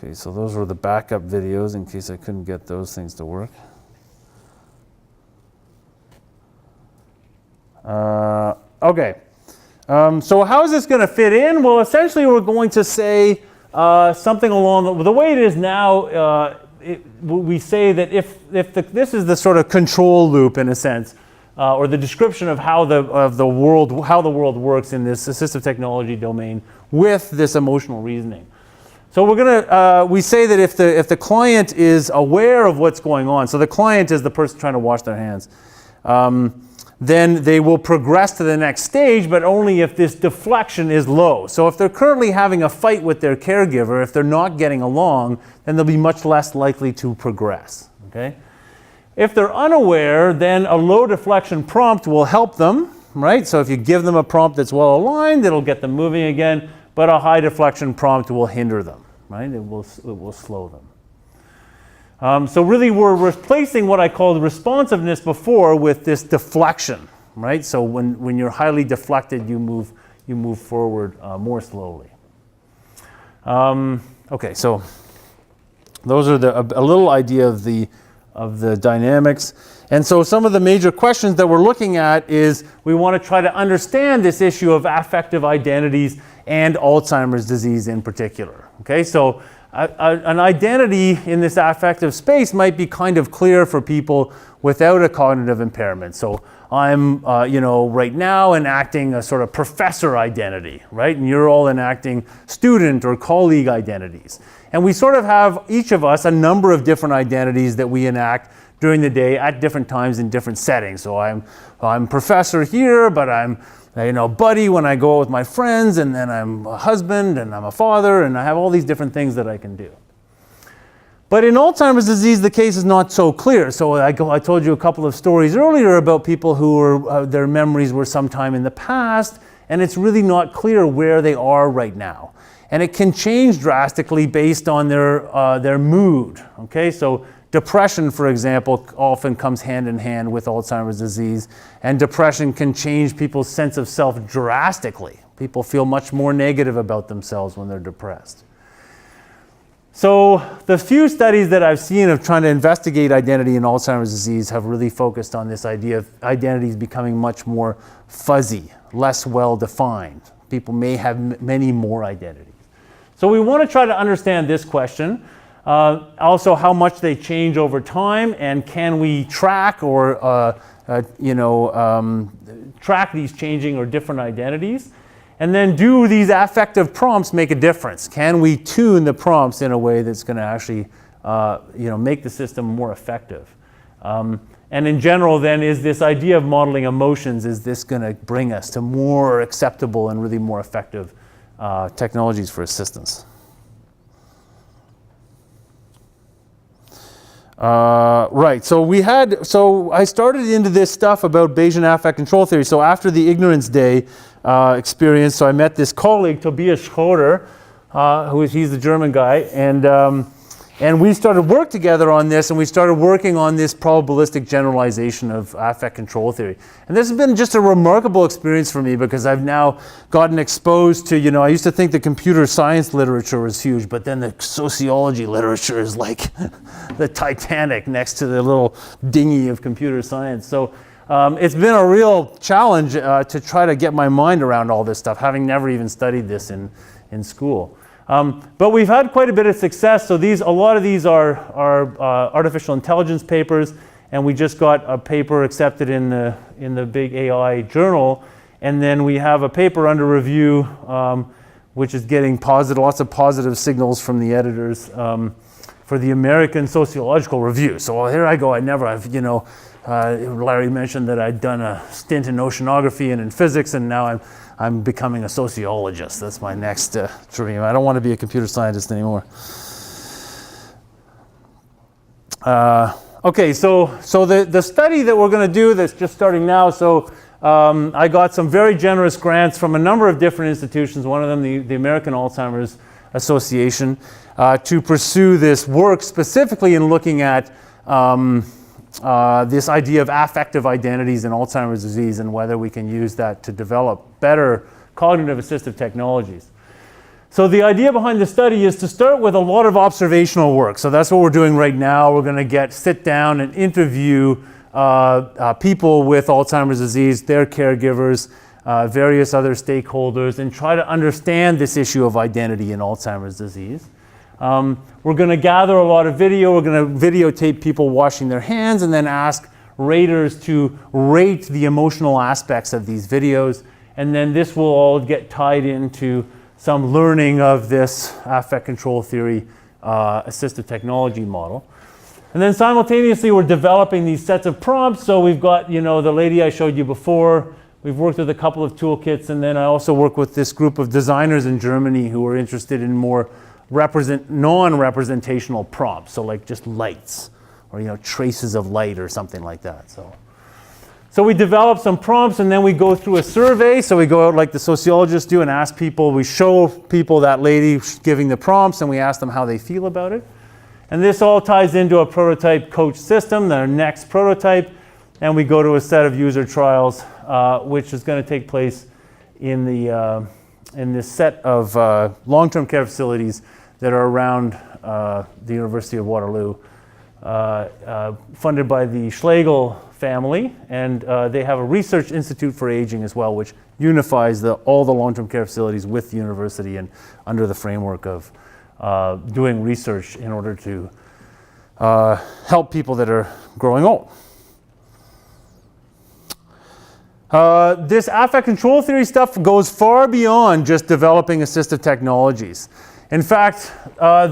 Okay, so those were the backup videos in case I couldn't get those things to work. Okay. So how is this going to fit in? Well, essentially we're going to say something along the way it is now. We say that if this is the sort of control loop in a sense, or the description of how the world works in this assistive technology domain with this emotional reasoning. So we say that if the client is aware of what's going on, so the client is the person trying to wash their hands. Then they will progress to the next stage, but only if this deflection is low. So if they're currently having a fight with their caregiver, if they're not getting along, then they'll be much less likely to progress. Okay? If they're unaware, then a low deflection prompt will help them, right? So if you give them a prompt that's well aligned, it'll get them moving again, but a high deflection prompt will hinder them, right? It will slow them. So really we're replacing what I called responsiveness before with this deflection, right? So when you're highly deflected, you move forward more slowly. Okay, so those are a little idea of the dynamics. And so some of the major questions that we're looking at is we want to try to understand this issue of affective identities and Alzheimer's disease in particular. Okay, so an identity in this affective space might be kind of clear for people without a cognitive impairment. So I'm, right now enacting a sort of professor identity, right? And you're all enacting student or colleague identities. And we sort of have, each of us, a number of different identities that we enact during the day at different times in different settings. So I'm professor here, but I'm buddy when I go out with my friends, and then I'm a husband, and I'm a father, and I have all these different things that I can do. But in Alzheimer's disease, the case is not so clear. So I told you a couple of stories earlier about people who were, their memories were sometime in the past, and it's really not clear where they are right now. And it can change drastically based on their mood, okay? So depression, for example, often comes hand in hand with Alzheimer's disease, and depression can change people's sense of self drastically. People feel much more negative about themselves when they're depressed. So the few studies that I've seen of trying to investigate identity in Alzheimer's disease have really focused on this idea of identities becoming much more fuzzy, less well defined. People may have many more identities. So we want to try to understand this question. Also how much they change over time, and can we track or track these changing or different identities? And then, do these affective prompts make a difference? Can we tune the prompts in a way that's going to actually make the system more effective? And in general then, is this idea of modeling emotions, is this going to bring us to more acceptable and really more effective technologies for assistance? Right, so I started into this stuff about Bayesian affect control theory. So after the ignorance day experience, so I met this colleague, Tobias Schroeder, he's the German guy, and we started work together on this, and we started working on this probabilistic generalization of affect control theory. And this has been just a remarkable experience for me, because I've now gotten exposed to, I used to think the computer science literature was huge, but then the sociology literature is like the Titanic next to the little dinghy of computer science. So it's been a real challenge to try to get my mind around all this stuff, having never even studied this in school. But we've had quite a bit of success. So a lot of these are artificial intelligence papers, and we just got a paper accepted in the big AI journal, and then we have a paper under review, which is getting lots of positive signals from the editors for the American Sociological Review. So here I go. Larry mentioned that I'd done a stint in oceanography and in physics, and now I'm becoming a sociologist. That's my next dream. I don't want to be a computer scientist anymore. Okay, so the study that we're going to do that's just starting now, so I got some very generous grants from a number of different institutions, one of them the American Alzheimer's Association, to pursue this work specifically in looking at this idea of affective identities in Alzheimer's disease, and whether we can use that to develop better cognitive assistive technologies. So the idea behind the study is to start with a lot of observational work. So that's what we're doing right now. We're going to sit down and interview people with Alzheimer's disease, their caregivers, various other stakeholders, and try to understand this issue of identity in Alzheimer's disease. We're going to gather a lot of video. We're going to videotape people washing their hands, and then ask raters to rate the emotional aspects of these videos. And then this will all get tied into some learning of this affect control theory assistive technology model. And then simultaneously, we're developing these sets of prompts. So we've got, the lady I showed you before. We've worked with a couple of toolkits, and then I also work with this group of designers in Germany who are interested in more non-representational prompts, so like just lights or traces of light or something like that. So we develop some prompts, and then we go through a survey. So we go out like the sociologists do and ask people. We show people that lady giving the prompts, and we ask them how they feel about it. And this all ties into a prototype coach system, our next prototype, and we go to a set of user trials, which is going to take place in this set of long-term care facilities that are around the University of Waterloo, funded by the Schlegel family, and they have a research institute for aging as well, which unifies all the long-term care facilities with the university, and under the framework of doing research in order to help people that are growing old. This affect control theory stuff goes far beyond just developing assistive technologies. In fact,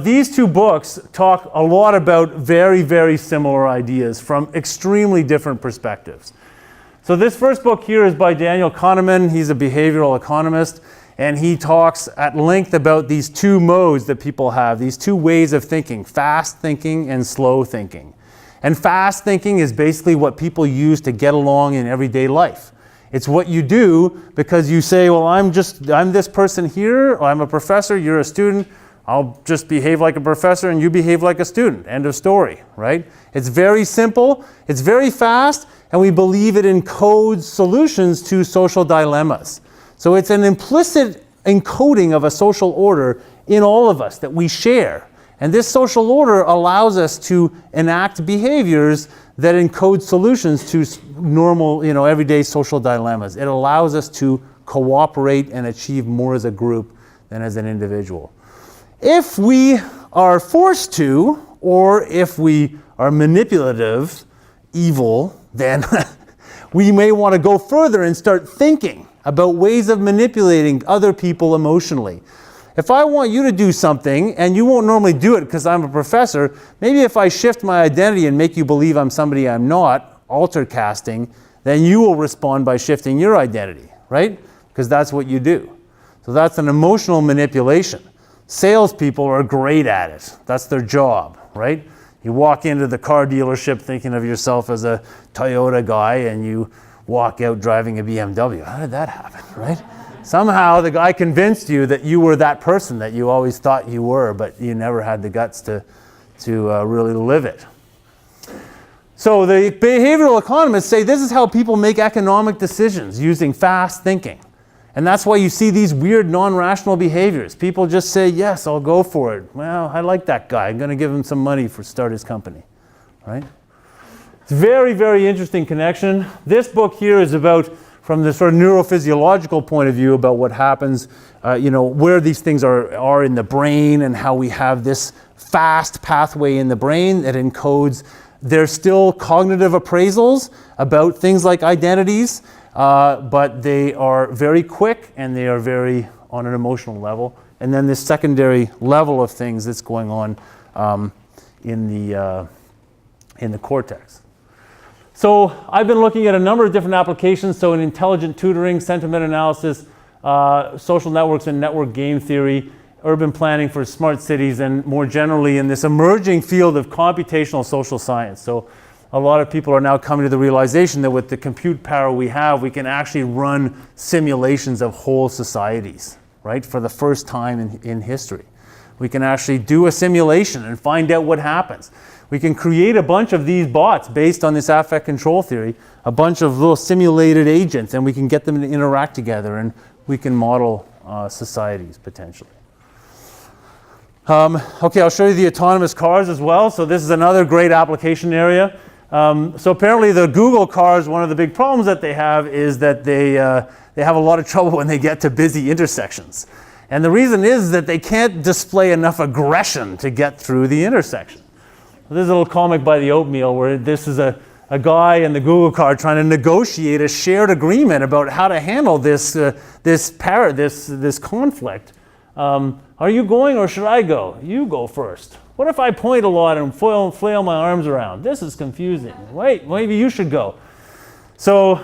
these two books talk a lot about very, very similar ideas from extremely different perspectives. So this first book here is by Daniel Kahneman. He's a behavioral economist, and he talks at length about these two modes that people have, these two ways of thinking, fast thinking and slow thinking. And fast thinking is basically what people use to get along in everyday life. It's what you do because you say, well, I'm this person here, I'm a professor, you're a student, I'll just behave like a professor and you behave like a student. End of story, right? It's very simple, it's very fast, and we believe it encodes solutions to social dilemmas. So it's an implicit encoding of a social order in all of us that we share. And this social order allows us to enact behaviors that encode solutions to normal, everyday social dilemmas. It allows us to cooperate and achieve more as a group than as an individual. If we are forced to, or if we are manipulative, evil, then we may want to go further and start thinking about ways of manipulating other people emotionally. If I want you to do something, and you won't normally do it because I'm a professor, maybe if I shift my identity and make you believe I'm somebody I'm not, alter casting, then you will respond by shifting your identity, right? Because that's what you do. So that's an emotional manipulation. Salespeople are great at it. That's their job, right? You walk into the car dealership thinking of yourself as a Toyota guy, and you walk out driving a BMW. How did that happen, right? Somehow the guy convinced you that you were that person that you always thought you were, but you never had the guts to really live it. So the behavioral economists say this is how people make economic decisions using fast thinking. And that's why you see these weird non-rational behaviors. People just say, yes, I'll go for it. Well, I like that guy. I'm going to give him some money for start his company, right? It's a very, very interesting connection. This book here is about, from the sort of neurophysiological point of view, about what happens, where these things are in the brain and how we have this fast pathway in the brain that encodes. There's still cognitive appraisals about things like identities, but they are very quick and they are very on an emotional level. And then this secondary level of things that's going on in the cortex. So I've been looking at a number of different applications. So in intelligent tutoring, sentiment analysis, social networks and network game theory, urban planning for smart cities, and more generally in this emerging field of computational social science. So a lot of people are now coming to the realization that with the compute power we have, we can actually run simulations of whole societies, right? For the first time in history. We can actually do a simulation and find out what happens. We can create a bunch of these bots based on this affect control theory, a bunch of little simulated agents, and we can get them to interact together, and we can model societies potentially. Okay, I'll show you the autonomous cars as well. So this is another great application area. So apparently the Google cars, one of the big problems that they have is that they have a lot of trouble when they get to busy intersections. And the reason is that they can't display enough aggression to get through the intersection. There's a little comic by the Oatmeal where this is a guy in the Google car trying to negotiate a shared agreement about how to handle this conflict. Are you going or should I go? You go first. What if I point a lot and flail my arms around? This is confusing. Wait, maybe you should go. So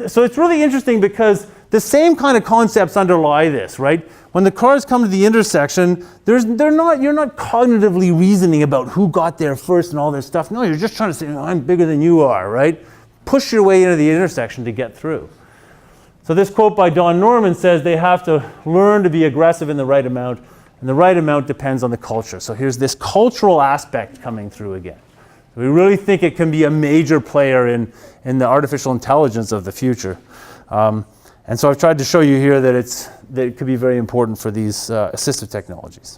it's really interesting because the same kind of concepts underlie this, right? When the cars come to the intersection, you're not cognitively reasoning about who got there first and all this stuff. No, you're just trying to say, I'm bigger than you are, right? Push your way into the intersection to get through. So this quote by Don Norman says they have to learn to be aggressive in the right amount, and the right amount depends on the culture. So here's this cultural aspect coming through again. We really think it can be a major player in the artificial intelligence of the future. And so I've tried to show you here that it could be very important for these assistive technologies.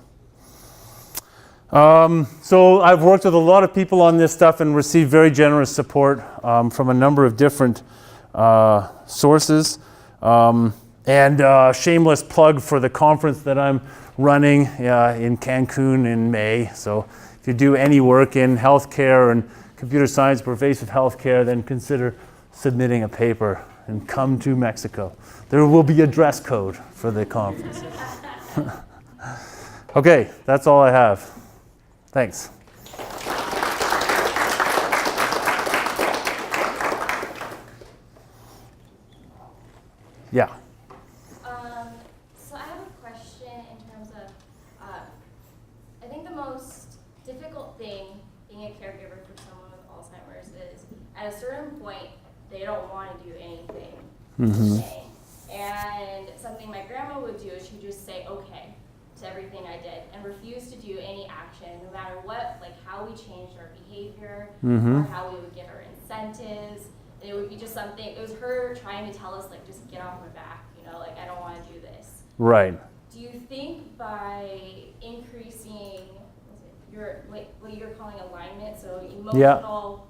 So I've worked with a lot of people on this stuff and received very generous support from a number of different sources. And shameless plug for the conference that I'm running in Cancun in May. So if you do any work in healthcare and computer science, pervasive healthcare, then consider submitting a paper and come to Mexico. There will be a dress code for the conference. Okay, that's all I have. Thanks. Yeah. don't want to do anything Mm-hmm. today. And something my grandma would do is she'd just say okay to everything I did and refuse to do any action, no matter what, like how we changed our behavior Mm-hmm. or how we would give her incentives. And it would be just something, it was her trying to tell us, like, just get off my back, you know, like, I don't want to do this. Right. Do you think by increasing what you're calling alignment, so emotional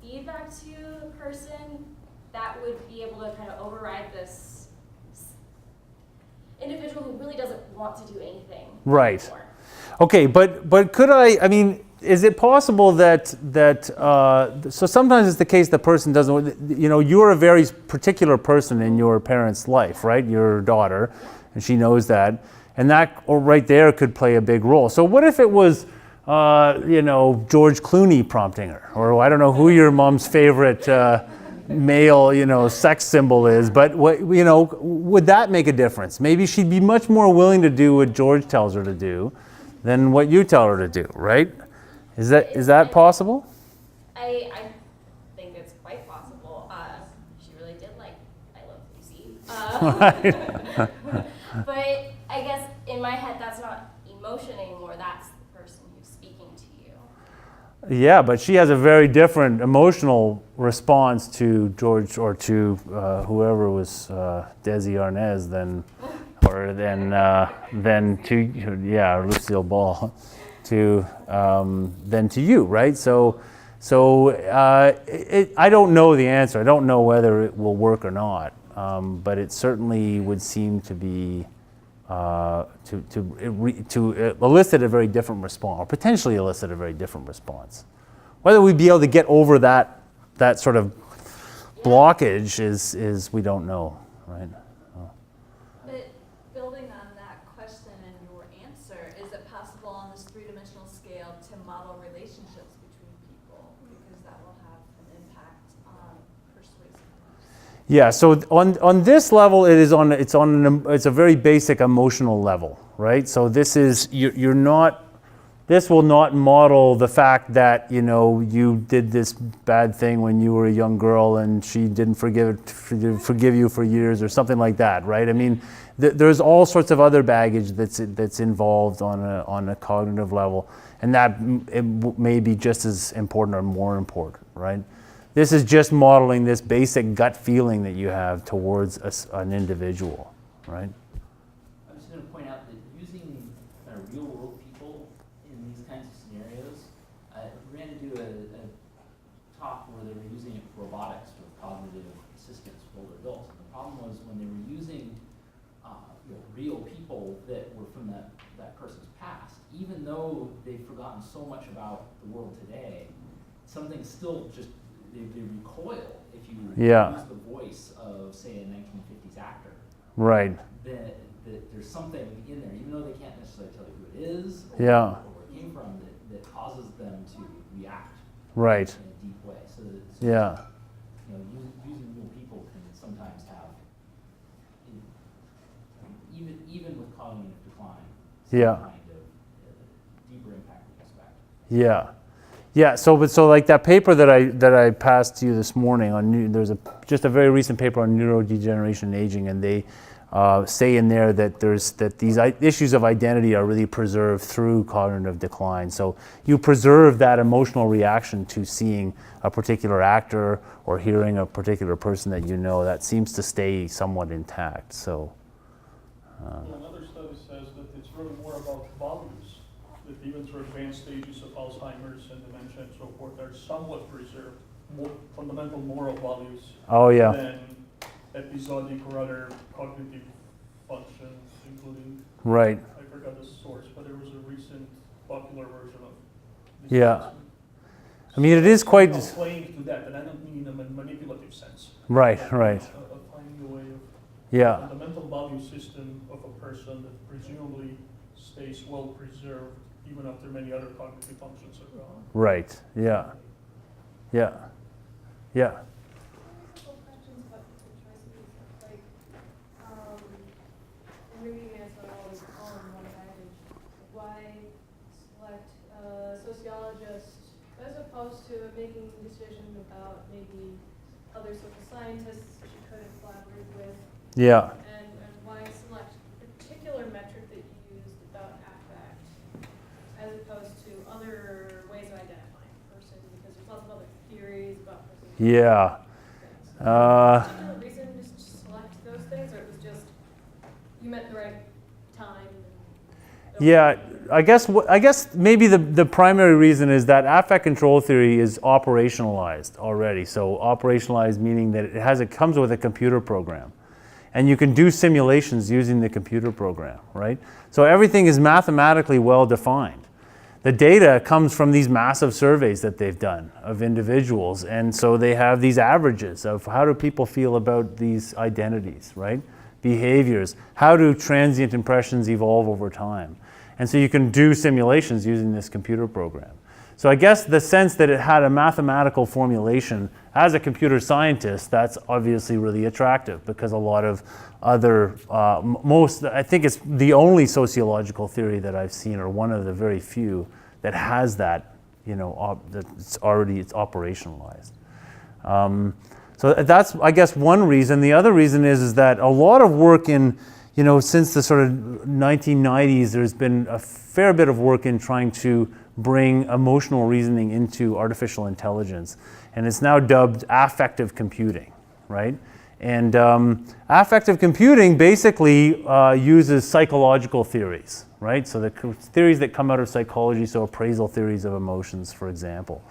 feedback to the person, that would be able to kind of override this individual who really doesn't want to do anything Right. anymore? Okay, but could I mean, is it possible that so sometimes it's the case the person doesn't, you know, you're a very particular person in your parents' life, right? Your daughter, and she knows that, and that or right there could play a big role. So what if it was, you know, George Clooney prompting her, or I don't know who your mom's favorite male, you know, sex symbol is, but what, you know, would that make a difference? Maybe she'd be much more willing to do what George tells her to do than what you tell her to do, right? Is that possible? I think it's quite possible. She really did like I Love Lucy. But I guess in my head, that's not emotion anymore. That's the person who's speaking to you. Yeah, but she has a very different emotional response to George or to whoever was Desi Arnaz than to Lucille Ball than to you, right? So I don't know the answer. I don't know whether it will work or not, but it certainly would seem to be to elicit a very different response, or potentially elicit a very different response. Whether we'd be able to get over that sort of blockage is we don't know, right? But building on that question and your answer, is it possible on this three-dimensional scale to model relationships between people, because that will have an impact on persuasiveness? Yeah. So on this level, it's a very basic emotional level, right? So this is you're not. This will not model the fact that, you know, you did this bad thing when you were a young girl and she didn't forgive you for years or something like that, right? I mean, there's all sorts of other baggage that's involved on a cognitive level, and that it may be just as important or more important, right? This is just modeling this basic gut feeling that you have towards an individual, right? I'm just going to point out that using real world people in these kinds of scenarios, I ran to do a talk where they were using it for robotics with cognitive assistance for older adults. And the problem was when they were using real people that were from that person's past, even though they've forgotten so much about the world today, something still just, they recoil if you use the voice of, say, a 1950s actor. Right. That there's something in there, even though they can't necessarily tell you who it is or where it came from, that causes them to react right. in a deep way. So Yeah. You know, using real people can sometimes have, even with cognitive decline, some kind of deeper impact we expect. Yeah. Yeah, so like that paper that I passed to you this morning on there's just a very recent paper on neurodegeneration and aging, and they say in there that these issues of identity are really preserved through cognitive decline. So you preserve that emotional reaction to seeing a particular actor or hearing a particular person that you know. That seems to stay somewhat intact. So. Another study says that it's really more about values, that even through advanced stages of Alzheimer's and dementia and so forth are somewhat preserved, more fundamental moral values than episodic or other cognitive functions, including, right. I forgot the source, but there was a recent popular version of this. Yeah. I mean, it is quite playing to that, and I don't mean in a manipulative sense. Right. Of finding a way of fundamental value system of a person that presumably stays well preserved even after many other cognitive functions are gone. Right. Yeah. Questions about the choices, like, and maybe you answer all this on one package. Why select a sociologist as opposed to making a decision about maybe other social scientists she could have collaborated with, Yeah. and why select a particular metric that you used about affect as opposed to other ways of identifying a person, because there's lots of other theories about personality. Yeah. Particular reason just to select those things, or it was just you met the right time? Yeah, I guess maybe the primary reason is that affect control theory is operationalized already. So operationalized meaning that it comes with a computer program. And you can do simulations using the computer program, right? So everything is mathematically well defined. The data comes from these massive surveys that they've done of individuals. And so they have these averages of how do people feel about these identities, right? Behaviors. How do transient impressions evolve over time? And so you can do simulations using this computer program. So I guess the sense that it had a mathematical formulation, as a computer scientist, that's obviously really attractive because a lot of other, I think it's the only sociological theory that I've seen, or one of the very few, that has that, it's operationalized. So that's, I guess, one reason. The other reason is that a lot of work since the sort of 1990s, there's been a fair bit of work in trying to bring emotional reasoning into artificial intelligence. And it's now dubbed affective computing, right? And affective computing basically uses psychological theories, right? So the theories that come out of psychology, so appraisal theories of emotions, for example.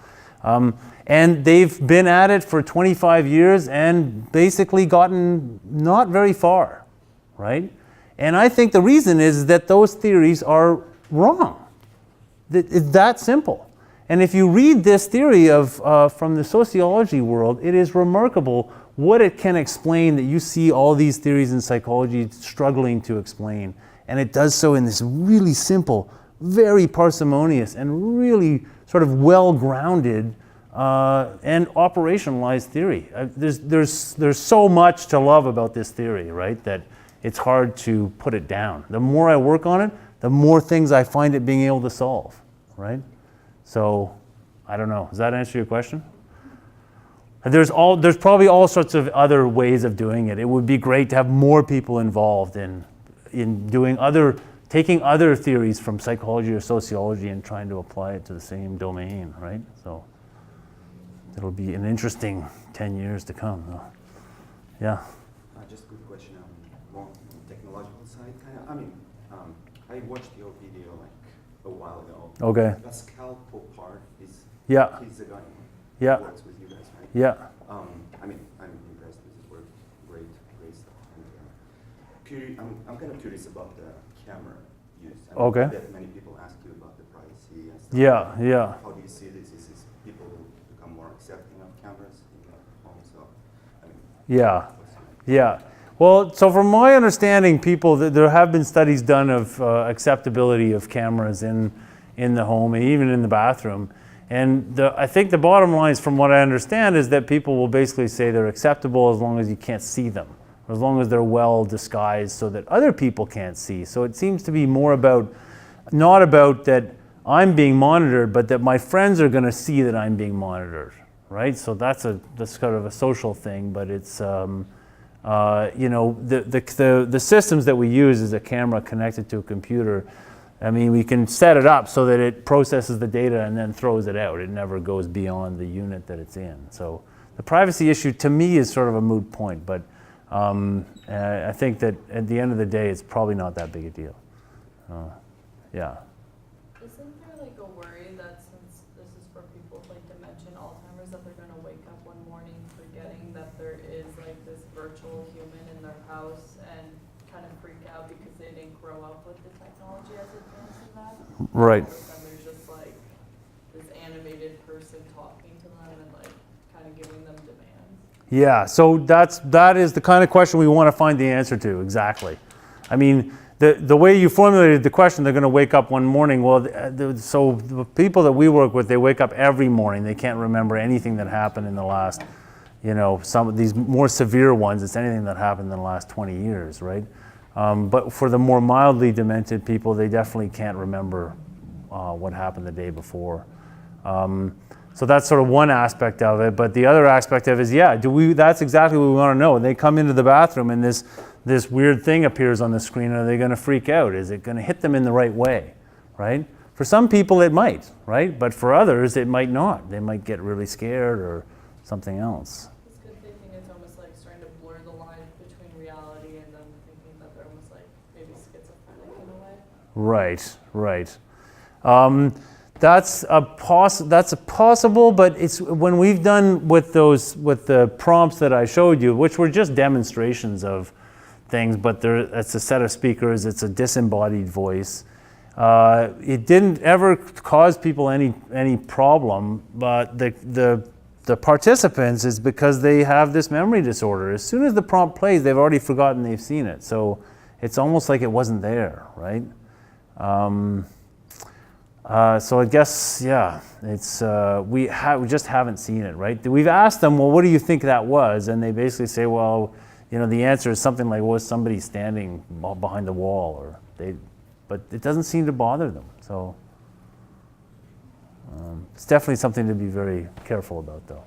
And they've been at it for 25 years and basically gotten not very far, right? And I think the reason is that those theories are wrong. It's that simple. And if you read this theory from the sociology world, it is remarkable what it can explain that you see all these theories in psychology struggling to explain. And it does so in this really simple, very parsimonious, and really sort of well-grounded and operationalized theory. There's so much to love about this theory, right, that it's hard to put it down. The more I work on it, the more things I find it being able to solve, right? So, I don't know. Does that answer your question? There's probably all sorts of other ways of doing it. It would be great to have more people involved in taking other theories from psychology or sociology and trying to apply it to the same domain, right? So, it'll be an interesting 10 years to come, though. Yeah. Just a quick question, more on the technological side, kind of. I watched your video like a while ago. Okay. The scalpel part is. Yeah. He's the guy Yeah. who works with you guys, right? Yeah. I'm impressed with his work. Great stuff. And, I'm kind of curious about the camera use. Okay. That many people ask you about the privacy and stuff. Yeah. How do you see this? Is people become more accepting of cameras in their homes? So, Yeah. Well, so from my understanding, there have been studies done of acceptability of cameras in the home and even in the bathroom. And I think the bottom line is, from what I understand, is that people will basically say they're acceptable as long as you can't see them, or as long as they're well disguised so that other people can't see. So it seems to be more not about that I'm being monitored, but that my friends are going to see that I'm being monitored, right? So that's kind of a social thing, but it's the systems that we use is a camera connected to a computer. I mean, we can set it up so that it processes the data and then throws it out. It never goes beyond the unit that it's in. So the privacy issue, to me, is sort of a moot point, but I think that at the end of the day, it's probably not that big a deal. Yeah. Isn't there like a worry that since this is for people with like dementia, Alzheimer's, that they're going to wake up one morning forgetting that there is like this virtual human in their house and kind of freak out because they didn't grow up with the technology as advanced as that? Right. And there's just like this animated person talking to them and like kind of giving them demands. Yeah, so that is the kind of question we want to find the answer to, exactly. I mean, the way you formulated the question, they're going to wake up one morning. Well, so the people that we work with, they wake up every morning. They can't remember anything that happened in the last, some of these more severe ones, it's anything that happened in the last 20 years, right? But for the more mildly demented people, they definitely can't remember what happened the day before. So that's sort of one aspect of it. But the other aspect of it is, yeah, that's exactly what we want to know. They come into the bathroom and this weird thing appears on the screen. Are they going to freak out? Is it going to hit them in the right way, right? For some people it might, right? But for others it might not. They might get really scared or something else. It's good thinking it's almost like starting to blur the line between reality and them thinking that they're almost like maybe schizophrenic in a way. Right, right. That's a possible, but it's when we've done with the prompts that I showed you, which were just demonstrations of things, but it's a set of speakers, it's a disembodied voice. It didn't ever cause people any problem, but the participants is because they have this memory disorder. As soon as the prompt plays, they've already forgotten they've seen it. So it's almost like it wasn't there, right? So I guess, yeah, it's we just haven't seen it, right? We've asked them, well, what do you think that was? And they basically say, well, the answer is something like, was somebody standing behind the wall, but it doesn't seem to bother them. So it's definitely something to be very careful about, though.